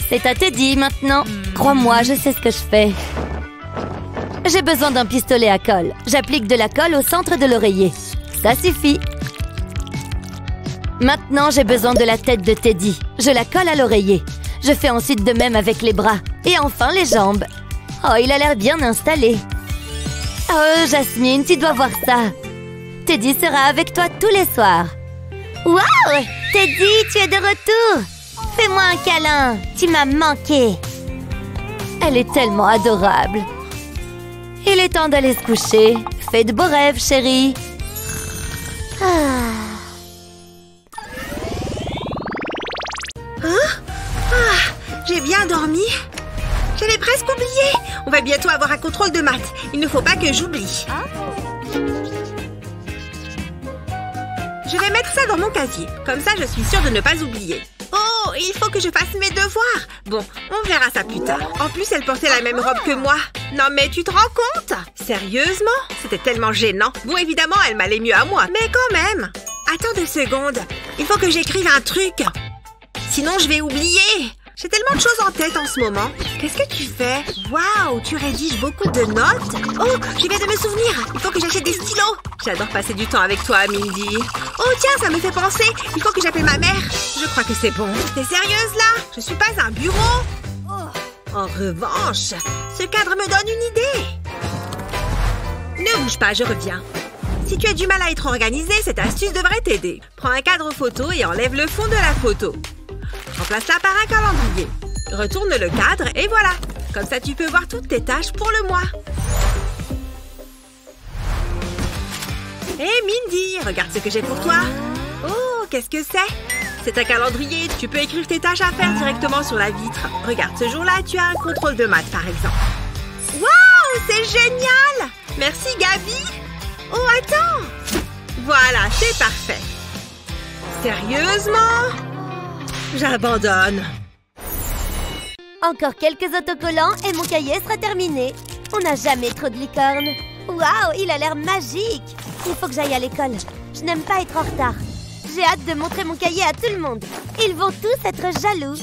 C'est à Teddy maintenant. Crois-moi, je sais ce que je fais. J'ai besoin d'un pistolet à colle. J'applique de la colle au centre de l'oreiller. Ça suffit. Maintenant, j'ai besoin de la tête de Teddy. Je la colle à l'oreiller. Je fais ensuite de même avec les bras. Et enfin, les jambes. Oh, il a l'air bien installé. Oh, Jasmine, tu dois voir ça. Teddy sera avec toi tous les soirs. Waouh! Teddy, tu es de retour. Fais-moi un câlin. Tu m'as manqué. Elle est tellement adorable. Il est temps d'aller se coucher. Fais de beaux rêves, chérie. J'ai bien dormi. J'avais presque oublié. On va bientôt avoir un contrôle de maths. Il ne faut pas que j'oublie. Je vais mettre ça dans mon casier. Comme ça, je suis sûre de ne pas oublier. Oh, il faut que je fasse mes devoirs. Bon, on verra ça plus tard. En plus, elle portait la même robe que moi. Non, mais tu te rends compte? Sérieusement? C'était tellement gênant. Bon, évidemment, elle m'allait mieux à moi. Mais quand même. Attends 2 secondes. Il faut que j'écrive un truc. Sinon, je vais oublier. J'ai tellement de choses en tête en ce moment. Qu'est-ce que tu fais? Waouh, tu rédiges beaucoup de notes? Oh, je viens de me souvenir. Il faut que j'achète des stylos. J'adore passer du temps avec toi, Mindy. Oh, tiens, ça me fait penser. Il faut que j'appelle ma mère. Je crois que c'est bon. T'es sérieuse, là? Je suis pas un bureau. En revanche, ce cadre me donne une idée. Ne bouge pas, je reviens. Si tu as du mal à être organisé, cette astuce devrait t'aider. Prends un cadre photo et enlève le fond de la photo. Remplace-la par un calendrier. Retourne le cadre et voilà. Comme ça, tu peux voir toutes tes tâches pour le mois. Hé, Mindy, regarde ce que j'ai pour toi. Oh, qu'est-ce que c'est? C'est un calendrier. Tu peux écrire tes tâches à faire directement sur la vitre. Regarde, ce jour-là, tu as un contrôle de maths, par exemple. Waouh, c'est génial! Merci, Gabi. Oh, attends. Voilà, c'est parfait. Sérieusement? J'abandonne. Encore quelques autocollants et mon cahier sera terminé. On n'a jamais trop de licornes. Waouh, il a l'air magique. Il faut que j'aille à l'école. Je n'aime pas être en retard. J'ai hâte de montrer mon cahier à tout le monde. Ils vont tous être jaloux.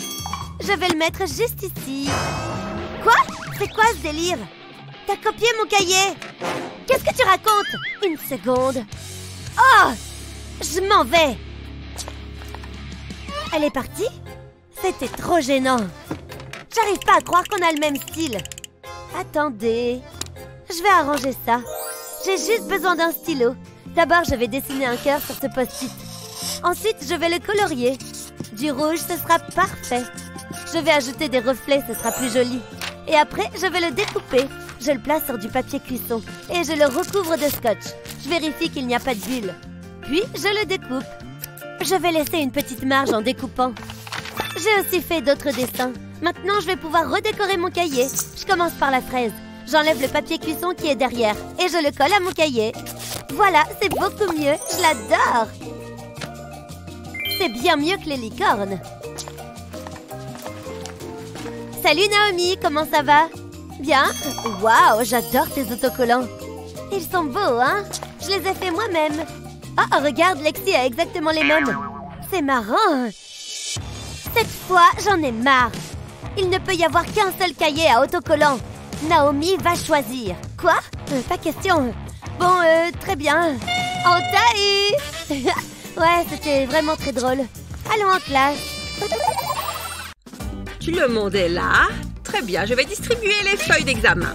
Je vais le mettre juste ici. Quoi? C'est quoi ce délire? T'as copié mon cahier? Qu'est-ce que tu racontes? Une seconde. Oh! Je m'en vais. Elle est partie? C'était trop gênant. J'arrive pas à croire qu'on a le même style. Attendez. Je vais arranger ça. J'ai juste besoin d'un stylo. D'abord, je vais dessiner un cœur sur ce post-it. Ensuite, je vais le colorier. Du rouge, ce sera parfait. Je vais ajouter des reflets, ce sera plus joli. Et après, je vais le découper. Je le place sur du papier cuisson. Et je le recouvre de scotch. Je vérifie qu'il n'y a pas de bulles. Puis, je le découpe. Je vais laisser une petite marge en découpant. J'ai aussi fait d'autres dessins. Maintenant, je vais pouvoir redécorer mon cahier. Je commence par la fraise. J'enlève le papier cuisson qui est derrière et je le colle à mon cahier. Voilà, c'est beaucoup mieux. Je l'adore. C'est bien mieux que les licornes. Salut Naomi, comment ça va? Bien? Waouh, j'adore tes autocollants. Ils sont beaux, hein? Je les ai faits moi-même. Oh, regarde, Lexi a exactement les mêmes. C'est marrant. Cette fois, j'en ai marre. Il ne peut y avoir qu'un seul cahier à autocollants. Naomi va choisir. Quoi? Pas question. Bon, très bien. On t'a eu. Ouais, c'était vraiment très drôle. Allons en classe. Tout le monde est là. Très bien, je vais distribuer les feuilles d'examen.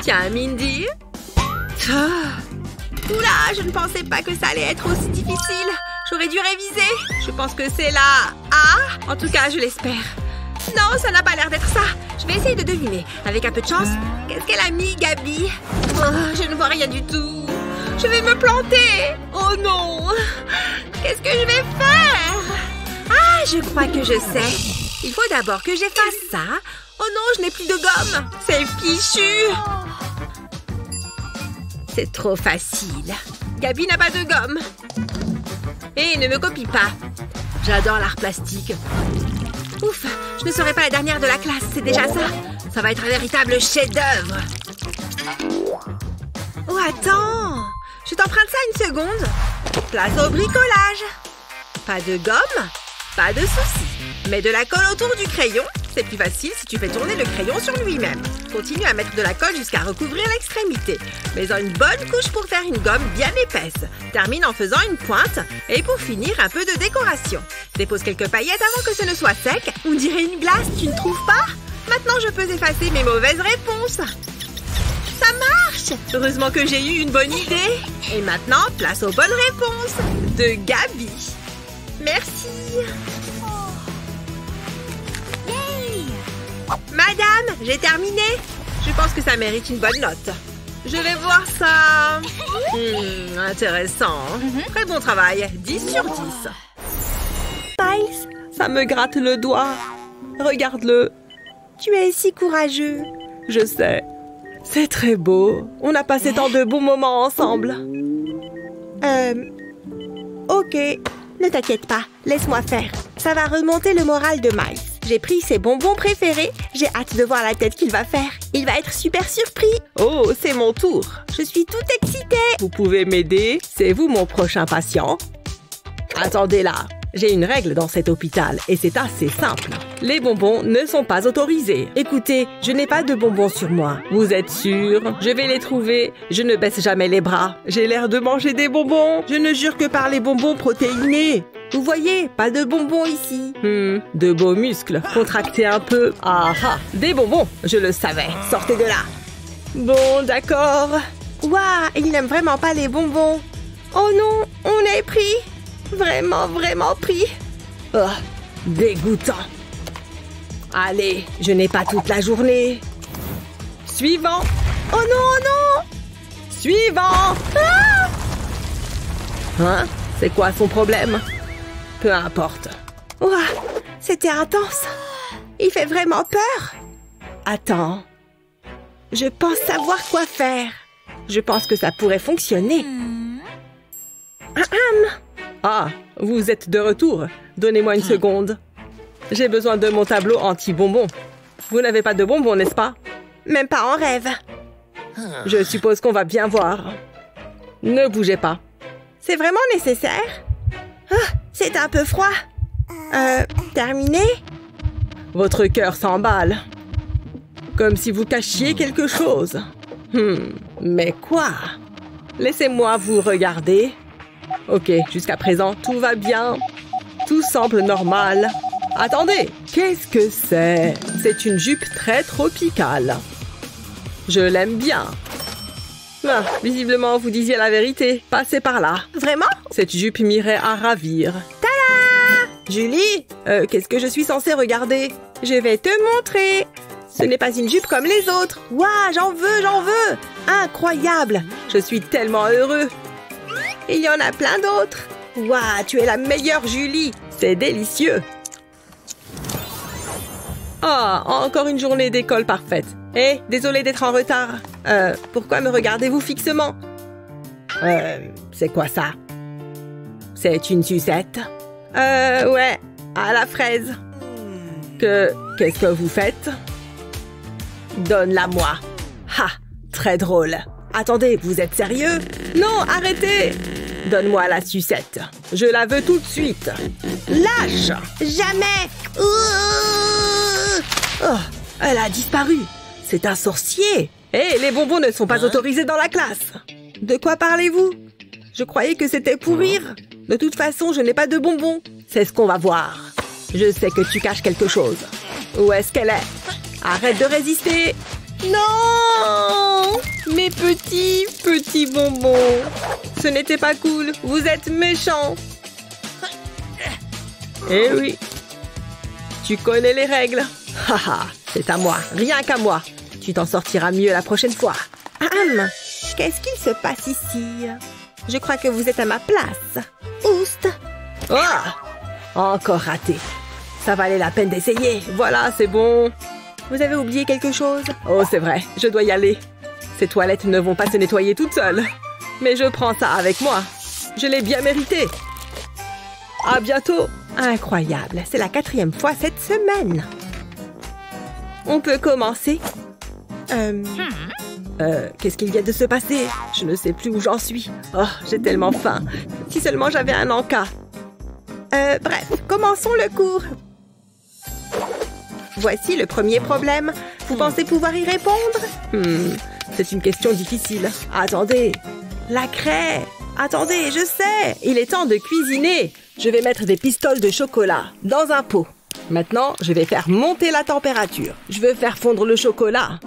Tiens, Mindy. Oula, je ne pensais pas que ça allait être aussi difficile. J'aurais dû réviser. Je pense que c'est la A. En tout cas, je l'espère. Non, ça n'a pas l'air d'être ça. Je vais essayer de deviner. Avec un peu de chance, qu'est-ce qu'elle a mis, Gabi? Oh, je ne vois rien du tout. Je vais me planter. Oh non. Qu'est-ce que je vais faire? Ah, je crois que je sais. Il faut d'abord que j'efface ça. Oh non, je n'ai plus de gomme. C'est fichu. C'est trop facile. Gabi n'a pas de gomme. Et ne me copie pas. J'adore l'art plastique. Ouf, je ne serai pas la dernière de la classe, c'est déjà ça. Ça va être un véritable chef-d'œuvre. Oh, attends. Je t'emprunte ça une seconde. Place au bricolage. Pas de gomme, pas de souci. Mets de la colle autour du crayon. C'est plus facile si tu fais tourner le crayon sur lui-même. Continue à mettre de la colle jusqu'à recouvrir l'extrémité. Mets-en une bonne couche pour faire une gomme bien épaisse. Termine en faisant une pointe. Et pour finir, un peu de décoration. Dépose quelques paillettes avant que ce ne soit sec. On dirait une glace, tu ne trouves pas? Maintenant, je peux effacer mes mauvaises réponses. Ça marche! Heureusement que j'ai eu une bonne idée. Et maintenant, place aux bonnes réponses. De Gabi. Merci. Madame, j'ai terminé. Je pense que ça mérite une bonne note. Je vais voir ça. Intéressant. Très bon travail. 10 sur 10. Miles, ça me gratte le doigt. Regarde-le. Tu es si courageux. Je sais. C'est très beau. On a passé tant de bons moments ensemble. Ok. Ne t'inquiète pas, laisse-moi faire. Ça va remonter le moral de Miles. J'ai pris ses bonbons préférés. J'ai hâte de voir la tête qu'il va faire. Il va être super surpris. Oh, c'est mon tour. Je suis toute excitée. Vous pouvez m'aider? C'est vous mon prochain patient? Attendez là. J'ai une règle dans cet hôpital et c'est assez simple. Les bonbons ne sont pas autorisés. Écoutez, je n'ai pas de bonbons sur moi. Vous êtes sûr? Je vais les trouver. Je ne baisse jamais les bras. J'ai l'air de manger des bonbons. Je ne jure que par les bonbons protéinés. Vous voyez, pas de bonbons ici. De beaux muscles. Contractez un peu. Ah ah, des bonbons. Je le savais. Sortez de là. Bon, d'accord. Waouh, il n'aime vraiment pas les bonbons. Oh non, on est pris. Vraiment, vraiment pris. Oh, dégoûtant. Allez, je n'ai pas toute la journée. Suivant. Oh non, oh non. Suivant. Ah! Hein? C'est quoi son problème? Peu importe. Waouh, c'était intense. Il fait vraiment peur. Attends. Je pense savoir quoi faire. Je pense que ça pourrait fonctionner. Ah, vous êtes de retour. Donnez-moi une seconde. J'ai besoin de mon tableau anti-bonbons. Vous n'avez pas de bonbons, n'est-ce pas? Même pas en rêve. Je suppose qu'on va bien voir. Ne bougez pas. C'est vraiment nécessaire? Ah, c'est un peu froid. Terminé? Votre cœur s'emballe. Comme si vous cachiez quelque chose. Mais quoi? Laissez-moi vous regarder. Ok, jusqu'à présent, tout va bien. Tout semble normal. Attendez, qu'est-ce que c'est? C'est une jupe très tropicale. Je l'aime bien. Ah, visiblement, vous disiez la vérité. Passez par là. Vraiment? Cette jupe m'irait à ravir. Tada! Julie, qu'est-ce que je suis censée regarder? Je vais te montrer. Ce n'est pas une jupe comme les autres. Waouh, j'en veux, j'en veux. Incroyable. Je suis tellement heureux. Il y en a plein d'autres. Waouh, tu es la meilleure, Julie. C'est délicieux. Ah, encore une journée d'école parfaite. Hé, désolée d'être en retard. Pourquoi me regardez-vous fixement? C'est quoi ça? C'est une sucette? Ouais, à la fraise. Qu'est-ce que vous faites? Donne-la-moi. Ha, très drôle. Attendez, vous êtes sérieux? Non, arrêtez! Donne-moi la sucette. Je la veux tout de suite. Lâche! Jamais! Oh, elle a disparu. C'est un sorcier. Hé, les bonbons ne sont pas autorisés dans la classe. De quoi parlez-vous? Je croyais que c'était pour rire. De toute façon, je n'ai pas de bonbons. C'est ce qu'on va voir. Je sais que tu caches quelque chose. Où est-ce qu'elle est? Arrête de résister. Non! Mes petits bonbons. Ce n'était pas cool. Vous êtes méchants. Eh oui. Tu connais les règles. Haha, c'est à moi. Rien qu'à moi. Tu t'en sortiras mieux la prochaine fois. Qu'est-ce qu'il se passe ici? Je crois que vous êtes à ma place. Oust! Ah! Encore raté. Ça valait la peine d'essayer. Voilà, c'est bon. Vous avez oublié quelque chose? Oh, c'est vrai. Je dois y aller. Ces toilettes ne vont pas se nettoyer toutes seules. Mais je prends ça avec moi. Je l'ai bien mérité. À bientôt. Incroyable. C'est la 4e fois cette semaine. On peut commencer? Qu'est-ce qu'il vient de se passer? Je ne sais plus où j'en suis. Oh, j'ai tellement faim. Si seulement j'avais un encas. Bref, commençons le cours. Voici le premier problème. Vous pensez pouvoir y répondre? C'est une question difficile. Attendez. La craie. Attendez, je sais. Il est temps de cuisiner. Je vais mettre des pistoles de chocolat dans un pot. Maintenant, je vais faire monter la température. Je veux faire fondre le chocolat.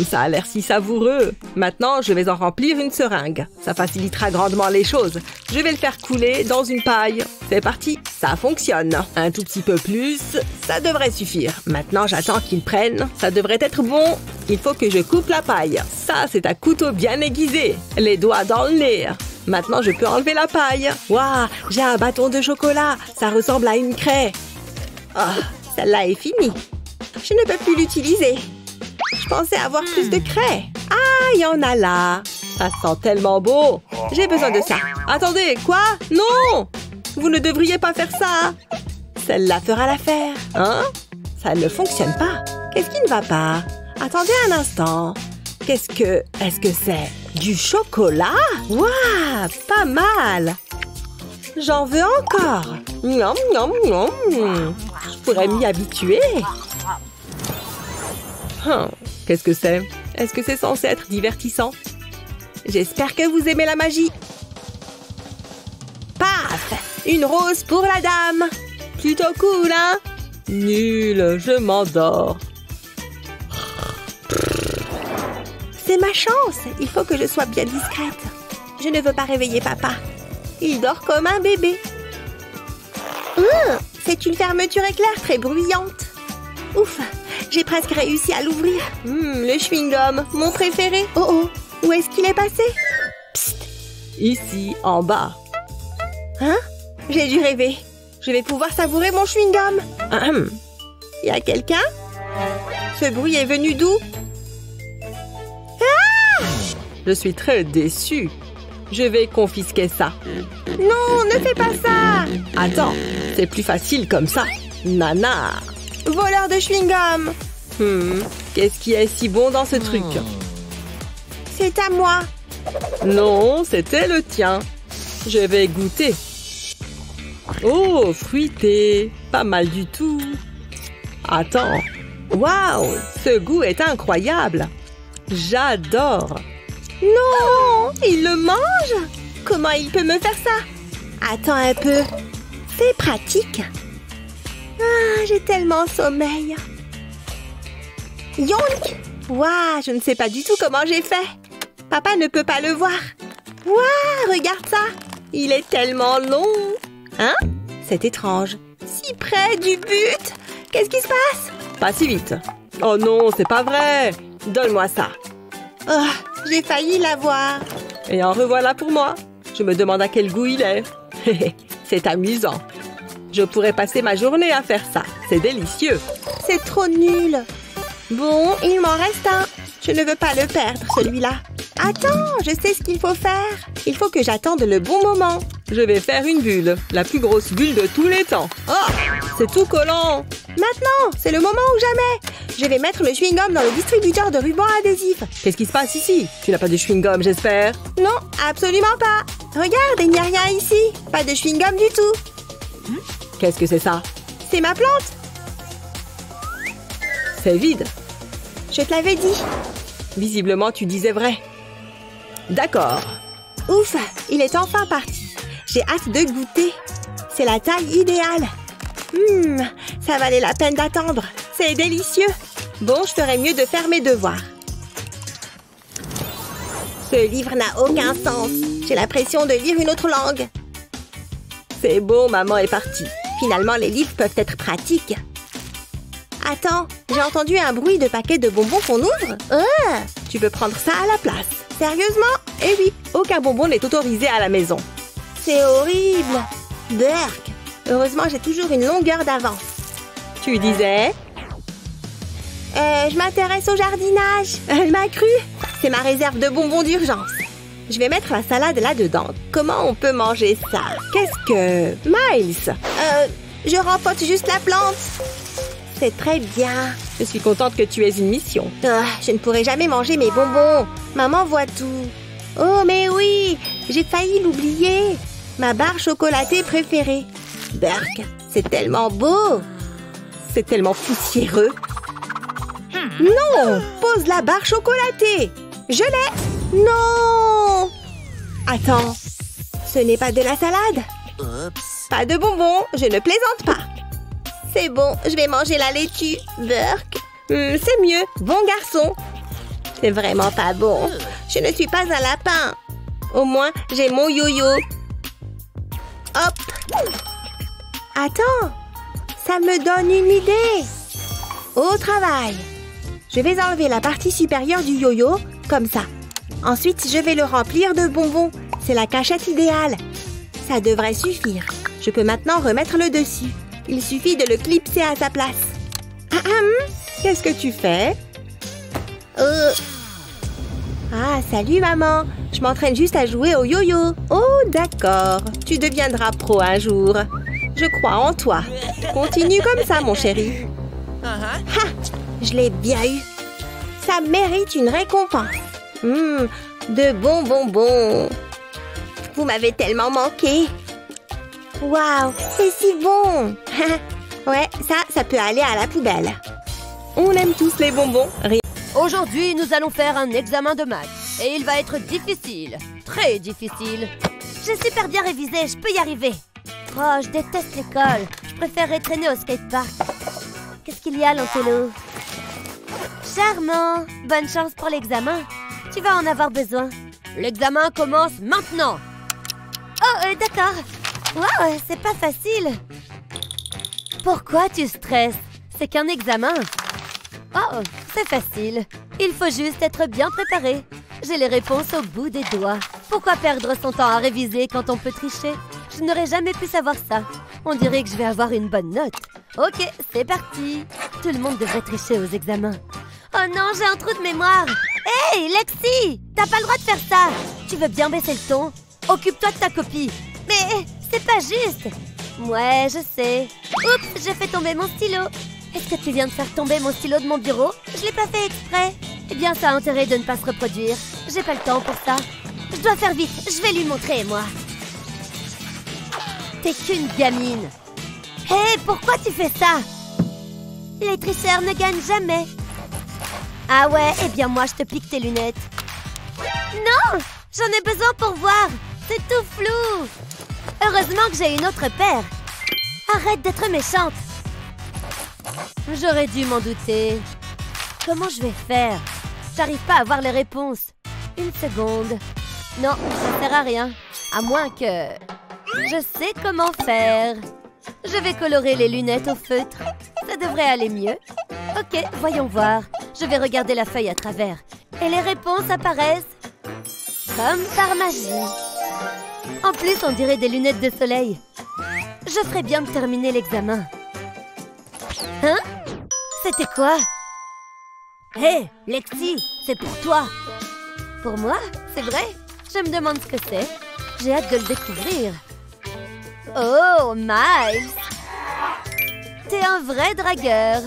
Ça a l'air si savoureux. Maintenant, je vais en remplir une seringue. Ça facilitera grandement les choses. Je vais le faire couler dans une paille. C'est parti, ça fonctionne. Un tout petit peu plus, ça devrait suffire. Maintenant, j'attends qu'il prenne. Ça devrait être bon. Il faut que je coupe la paille. Ça, c'est un couteau bien aiguisé. Les doigts dans le nez. Maintenant, je peux enlever la paille. Waouh, j'ai un bâton de chocolat. Ça ressemble à une craie. Oh, celle-là est finie. Je ne peux plus l'utiliser. Je pensais avoir plus de craie. Ah, il y en a là. Ça sent tellement beau. J'ai besoin de ça. Attendez, quoi? Non! Vous ne devriez pas faire ça. Celle-là fera l'affaire. Hein? Ça ne fonctionne pas. Qu'est-ce qui ne va pas? Attendez un instant. Est-ce que c'est du chocolat? Waouh, pas mal. J'en veux encore. Miam, miam, miam. Je pourrais m'y habituer. Qu'est-ce que c'est? Est-ce que c'est censé être divertissant? J'espère que vous aimez la magie. Paf! Une rose pour la dame. Plutôt cool, hein? Nul, je m'endors. C'est ma chance. Il faut que je sois bien discrète. Je ne veux pas réveiller papa. Il dort comme un bébé. C'est une fermeture éclair très bruyante. Ouf, j'ai presque réussi à l'ouvrir. Le chewing-gum, mon préféré. Oh, où est-ce qu'il est passé? Psst, ici, en bas. Hein? J'ai dû rêver. Je vais pouvoir savourer mon chewing-gum. Y a quelqu'un? Ce bruit est venu d'où? Ah! Je suis très déçue. Je vais confisquer ça. Non, ne fais pas ça! Attends, c'est plus facile comme ça. Nana! Voleur de chewing-gum! Qu'est-ce qui est si bon dans ce truc? C'est à moi. Non, c'était le tien. Je vais goûter. Oh, fruité. Pas mal du tout. Attends. Waouh, ce goût est incroyable. J'adore. Non, il le mange? Comment il peut me faire ça? Attends un peu. C'est pratique. Ah, j'ai tellement sommeil. Yonk! Waouh, je ne sais pas du tout comment j'ai fait. Papa ne peut pas le voir. Waouh, regarde ça. Il est tellement long. Hein? C'est étrange. Si près du but. Qu'est-ce qui se passe? Pas si vite. Oh non, c'est pas vrai. Donne-moi ça. Oh, j'ai failli l'avoir. Et en revoilà pour moi. Je me demande à quel goût il est. C'est amusant. Je pourrais passer ma journée à faire ça. C'est délicieux. C'est trop nul. Bon, il m'en reste un. Je ne veux pas le perdre, celui-là. Attends, je sais ce qu'il faut faire. Il faut que j'attende le bon moment. Je vais faire une bulle. La plus grosse bulle de tous les temps. Oh, c'est tout collant. Maintenant, c'est le moment ou jamais. Je vais mettre le chewing-gum dans le distributeur de rubans adhésifs. Qu'est-ce qui se passe ici? Tu n'as pas de chewing-gum, j'espère? Non, absolument pas. Regarde, il n'y a rien ici. Pas de chewing-gum du tout. Qu'est-ce que c'est ça? C'est ma plante. C'est vide. Je te l'avais dit. Visiblement, tu disais vrai. D'accord. Ouf, il est enfin parti. J'ai hâte de goûter. C'est la taille idéale. Ça valait la peine d'attendre. C'est délicieux. Bon, je ferais mieux de faire mes devoirs. Ce livre n'a aucun sens. J'ai l'impression de lire une autre langue. C'est bon, maman est partie. Finalement, les livres peuvent être pratiques. Attends, j'ai entendu un bruit de paquet de bonbons qu'on ouvre. Tu peux prendre ça à la place. Sérieusement? Eh oui, aucun bonbon n'est autorisé à la maison. C'est horrible. Berk. Heureusement, j'ai toujours une longueur d'avance. Tu disais? Je m'intéresse au jardinage. Elle m'a cru. C'est ma réserve de bonbons d'urgence. Je vais mettre la salade là-dedans. Comment on peut manger ça? Qu'est-ce que... Miles? Je rempote juste la plante. C'est très bien. Je suis contente que tu aies une mission. Je ne pourrai jamais manger mes bonbons. Maman voit tout. Oh, mais oui, j'ai failli l'oublier. Ma barre chocolatée préférée. Berk, c'est tellement beau. C'est tellement poussiéreux. Non, pose la barre chocolatée. Je l'ai. Non. Attends, ce n'est pas de la salade. Pas de bonbons, je ne plaisante pas. C'est bon, je vais manger la laitue. Berk, c'est mieux, bon garçon. C'est vraiment pas bon. Je ne suis pas un lapin. Au moins, j'ai mon yo-yo. Hop. Attends, ça me donne une idée. Au travail. Je vais enlever la partie supérieure du yo-yo, comme ça. Ensuite, je vais le remplir de bonbons. C'est la cachette idéale. Ça devrait suffire. Je peux maintenant remettre le dessus. Il suffit de le clipser à sa place. Qu'est-ce que tu fais? Ah, salut maman. Je m'entraîne juste à jouer au yo-yo. Oh, d'accord. Tu deviendras pro un jour. Je crois en toi. Continue comme ça, mon chéri. Ha! Je l'ai bien eu. Ça mérite une récompense. De bons bonbons. Vous m'avez tellement manqué. Waouh, c'est si bon. Ouais, ça peut aller à la poubelle. On aime tous les bonbons. Aujourd'hui, nous allons faire un examen de maths. Et il va être difficile. Très difficile. J'ai super bien révisé, je peux y arriver. Oh, je déteste l'école. Je préférerais traîner au skatepark. Qu'est-ce qu'il y a, Lancelot? Charmant. Bonne chance pour l'examen. Tu vas en avoir besoin. L'examen commence maintenant. Oh, d'accord. Wow, c'est pas facile. Pourquoi tu stresses? C'est qu'un examen. Oh, c'est facile. Il faut juste être bien préparé. J'ai les réponses au bout des doigts. Pourquoi perdre son temps à réviser quand on peut tricher? Je n'aurais jamais pu savoir ça. On dirait que je vais avoir une bonne note. Ok, c'est parti. Tout le monde devrait tricher aux examens. Oh non, j'ai un trou de mémoire. Hey, Lexi! T'as pas le droit de faire ça. Tu veux bien baisser le ton? Occupe-toi de ta copie. Mais c'est pas juste. Ouais, je sais. Oups, j'ai fait tomber mon stylo. Est-ce que tu viens de faire tomber mon stylo de mon bureau? Je l'ai pas fait exprès. Eh bien, ça a intérêt de ne pas se reproduire. J'ai pas le temps pour ça. Je dois faire vite. Je vais lui montrer, moi. T'es qu'une gamine. Hé, pourquoi tu fais ça? Les tricheurs ne gagnent jamais. Ah ouais, eh bien moi, je te pique tes lunettes. Non! J'en ai besoin pour voir. C'est tout flou. Heureusement que j'ai une autre paire. Arrête d'être méchante. J'aurais dû m'en douter. Comment je vais faire? J'arrive pas à voir les réponses. Une seconde. Non, ça sert à rien. À moins que... Je sais comment faire. Je vais colorer les lunettes au feutre. Ça devrait aller mieux. Ok, voyons voir. Je vais regarder la feuille à travers. Et les réponses apparaissent comme par magie. En plus, on dirait des lunettes de soleil. Je ferais bien de terminer l'examen. Hein? C'était quoi? Hé, hey, Lexi, c'est pour toi. Pour moi? C'est vrai? Je me demande ce que c'est. J'ai hâte de le découvrir. Oh, Miles! T'es un vrai dragueur.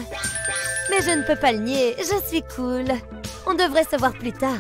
Mais je ne peux pas le nier, je suis cool. On devrait se voir plus tard.